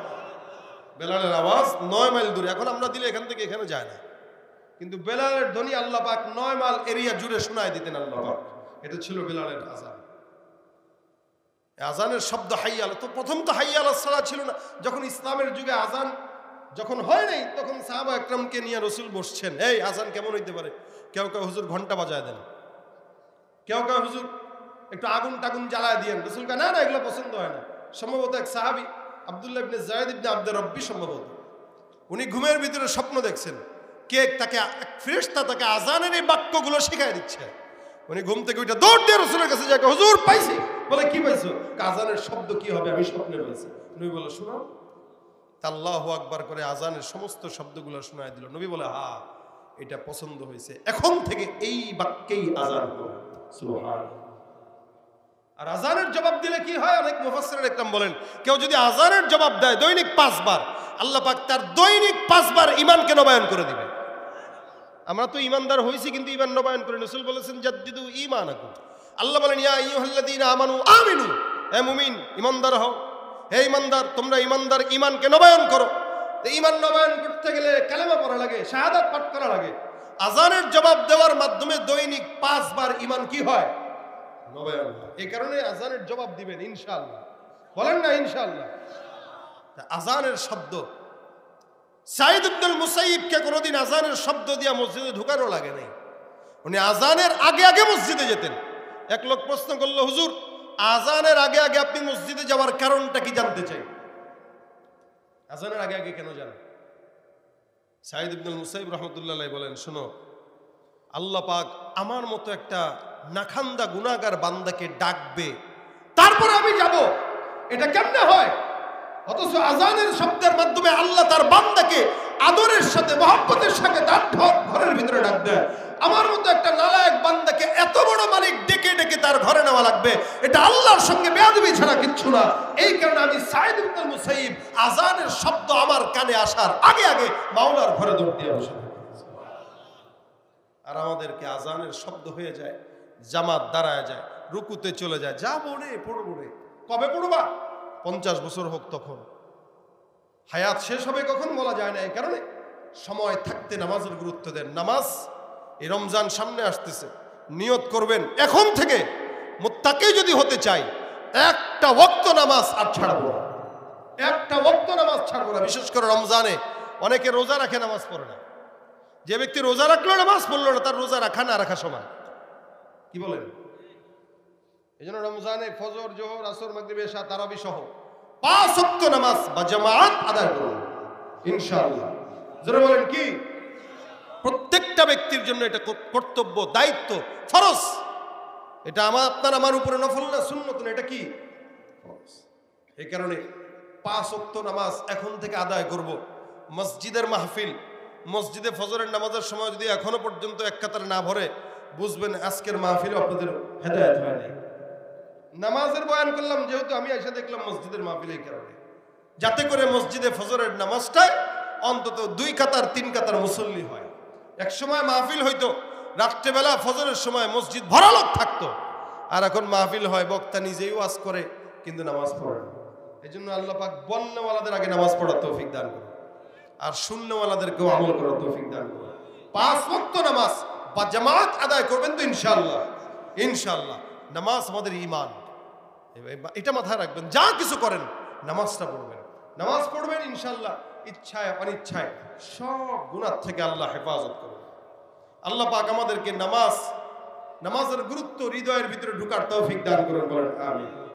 S1: বেলালের আওয়াজ, 9 মাইল দূরে। এখন আমরা দিলে এখান থেকে এখানে যায় না, কিন্তু বেলালের ধ্বনি আল্লাহ পাক 9 মাইল এরিয়া জুড়ে শোনায় দিতেন আল্লাহ পাক। এটা ছিল বেলালের আজান। আজানের শব্দ হাইয়া আলা, তো প্রথম তো হাইয়া আলাস সালাহ ছিল না। যখন ইসলামের যুগে আজান যখন হয় নাই, তখন সাহাবা একরামকে নিয়ে রাসূল বসছেন, এই আজান কেমন হইতে পারে? কেউ কেউ হুজুর ঘন্টা বাজায় দেন, কেউ কেউ হুজুর একটু আগুন টাগুন জ্বালায় দিয়েন। রাসূল কে না না, এগুলো পছন্দ হয় না। সম্ভবত এক সাহাবী আব্দুল্লাহ ইবনে যায়েদ ইবনে আব্দুর রব্বি, সম্ভবত উনি ঘুমের ভিতরে স্বপ্ন দেখছেন, কে তাকে এক ফেরেশতা তাকে আজানের এই বাক্যগুলো শিখায় দিচ্ছে। উনি ঘুম থেকে ওইটা দৌড় দিয়ে রাসূলের কাছে যায়, হুজুর পাইছি। বলে কি পাইছো? আজানের শব্দ কি হবে, আমি স্বপ্নে পাইছি। নবী বলে শোনাও। আল্লাহু আকবার করে আজানের সমস্ত শব্দগুলো শোনায় দিল। নবী বলে, হ্যাঁ এটা পছন্দ হয়েছে, এখন থেকে এই বাক্যেই আজান হবে। সুবহানাল্লাহ। আর আজানের জবাব দিলে কি হয়? অনেক মুফাসসির একদম বলেন, কেউ যদি আজানের জবাব দেয় দৈনিক 5 বার, আল্লাহ পাক তার দৈনিক 5 বার ঈমানকে নবায়ন করে দিবে। আমরা তো ঈমানদার হইছি, কিন্তু ঈমান নবায়ন করি। রাসূল বলেছেন, জাদ্দিদু ঈমানাকুম। আল্লাহ বলেন, ইয়া আইয়ুহাল্লাযীনা আমানু আমিনু, হে মুমিন ঈমানদার হও। হে ঈমানদার, তোমরা ঈমানদার, ঈমানকে নবায়ন করো। তো ঈমান নবায়ন করতে গেলে কালেমা পড়া লাগে, শাহাদাত পাঠ করা লাগে। আজানের জবাব দেওয়ার মাধ্যমে দৈনিক 5 বার ঈমান কি হয়? নবায়ন হয়। এই কারণে আজানের জবাব দিবেন ইনশাআল্লাহ। বলেন না ইনশাআল্লাহ। আজানের শব্দ, সাঈদ ইবনুল মুসাইয়িবকে কোনোদিন আজানের শব্দ দিয়া মসজিদে ঢুকানো লাগে নাই। উনি আজানের আগে আগে মসজিদে যেতেন। এক লোক প্রশ্ন করলো, হুজুর আজানের আগে আগে আপনি মসজিদে যাওয়ার কারণটা কি জানতে চাই। আজানের আগে আগে কেন যান? সাঈদ ইবনুল মুসাইয়িব রাহমাতুল্লাহ আলাইহি বলেন, শোনো, আল্লাহ পাক আমার মতো একটা নাখান্দা গুনাহগার বান্দাকে ডাকবে, তারপরে আমি যাব, এটা কেমনে হয়? অথচ আজানের শব্দের মাধ্যমে আল্লাহ তার বান্দাকে আদরের সাথে মহব্বতের সাথে তার ঘরের ভিতরে ডাক দেয়। আমার মতো একটা নালায়েক বান্দাকে এত বড় মালিক ডেকে ডেকে তার ঘরে নেওয়া লাগবে, এটা আল্লাহর সঙ্গে বেয়াদবি ছাড়া কিচ্ছু না। এই কারণে আমি সাঈদ ইবনুল মুসাইয়িব আজানের শব্দ আমার কানে আসার আগে আগে মাওলার ঘরে দৌড় দিয়ে বসে। আর আমাদেরকে আজানের শব্দ হয়ে যায়, জামাত দাঁড়ায় যায়, রুকুতে চলে যায়, যা পড়ে পড়বো রে। কবে পড়বা? 50 বছর হোক তখন। হায়াত শেষ হবে কখন বলা যায় না। এই কারণে সময় থাকতে নামাজের গুরুত্ব দেন। নামাজ এই রমজান সামনে আসতেছে, নিয়ত করবেন এখন থেকে মুত্তাকি যদি হতে চাই, একটা ওয়াক্ত নামাজ আর ছাড়বো না, একটা ওয়াক্ত নামাজ ছাড়বো না। বিশেষ করে রমজানে অনেকে রোজা রাখে, নামাজ পড়ে না। যে ব্যক্তি রোজা রাখলো নামাজ পড়লো না, তার রোজা রাখা না রাখা সমান। কি বলেন? এই জন্য রমজানে ফজর, জোহর, আসর, মাগরিব, এশা, তারাবি সহ 5 ওয়াক্ত নামাজ বা জামাত আদায় করুন ইনশাআল্লাহ। যারা বলেন কি? প্রত্যেকটা ব্যক্তির জন্য এটা কর্তব্য, দায়িত্ব, ফরজ। এটা আপনার উপরে নফল না, সুন্নত না, এটা কি? ফরজ। এই কারণে 5 ওয়াক্ত নামাজ এখন থেকে আদায় করব। মসজিদের মাহফিল, মসজিদে ফজরের নামাজের সময় যদি এখনো পর্যন্ত এক কাতার না ভরে, বুঝবেন আজকের মাহফিলে আপনাদের হেদায়েত হয় নাই। নামাজের বয়ান করলাম যেহেতু, আমি এসে দেখলাম মসজিদের মাহফিল, এই কারণে যাতে করে মসজিদে ফজরের নামাজটায় অন্তত 2 কাতার 3 কাতার মুসল্লি হয়। এক সময় মাহফিল হইতো রাত্রেবেলা ফজরের সময় মসজিদ ভরা লোক থাকতো, আর এখন মাহফিল হয় বক্তা নিজেই ওয়াজ করে কিন্তু নামাজ পড়ে না। এই জন্য আল্লাহ পাক বলনেওয়ালাদের আগে নামাজ পড়ার তৌফিক দান করে, আর শূন্যওয়ালাদেরকেও আমল করার তৌফিক দান করে। 5 ওয়াক্ত নামাজ বা জামাত আদায় করবেন তো ইনশাআল্লাহ। ইনশাআল্লাহ নামাজ আমাদের ঈমান, এটা মাথায় রাখবেন। যা কিছু করেন নামাজটা পড়বেন, নামাজ পড়বেন ইনশাআল্লাহ। ইচ্ছায় অনিচ্ছায় সব গুনাহ থেকে আল্লাহ হেফাজত করবেন। আল্লাহ পাক আমাদেরকে নামাজের গুরুত্ব হৃদয়ের ভিতরে ঢুকার তৌফিক দান করুন, বলেন আমিন।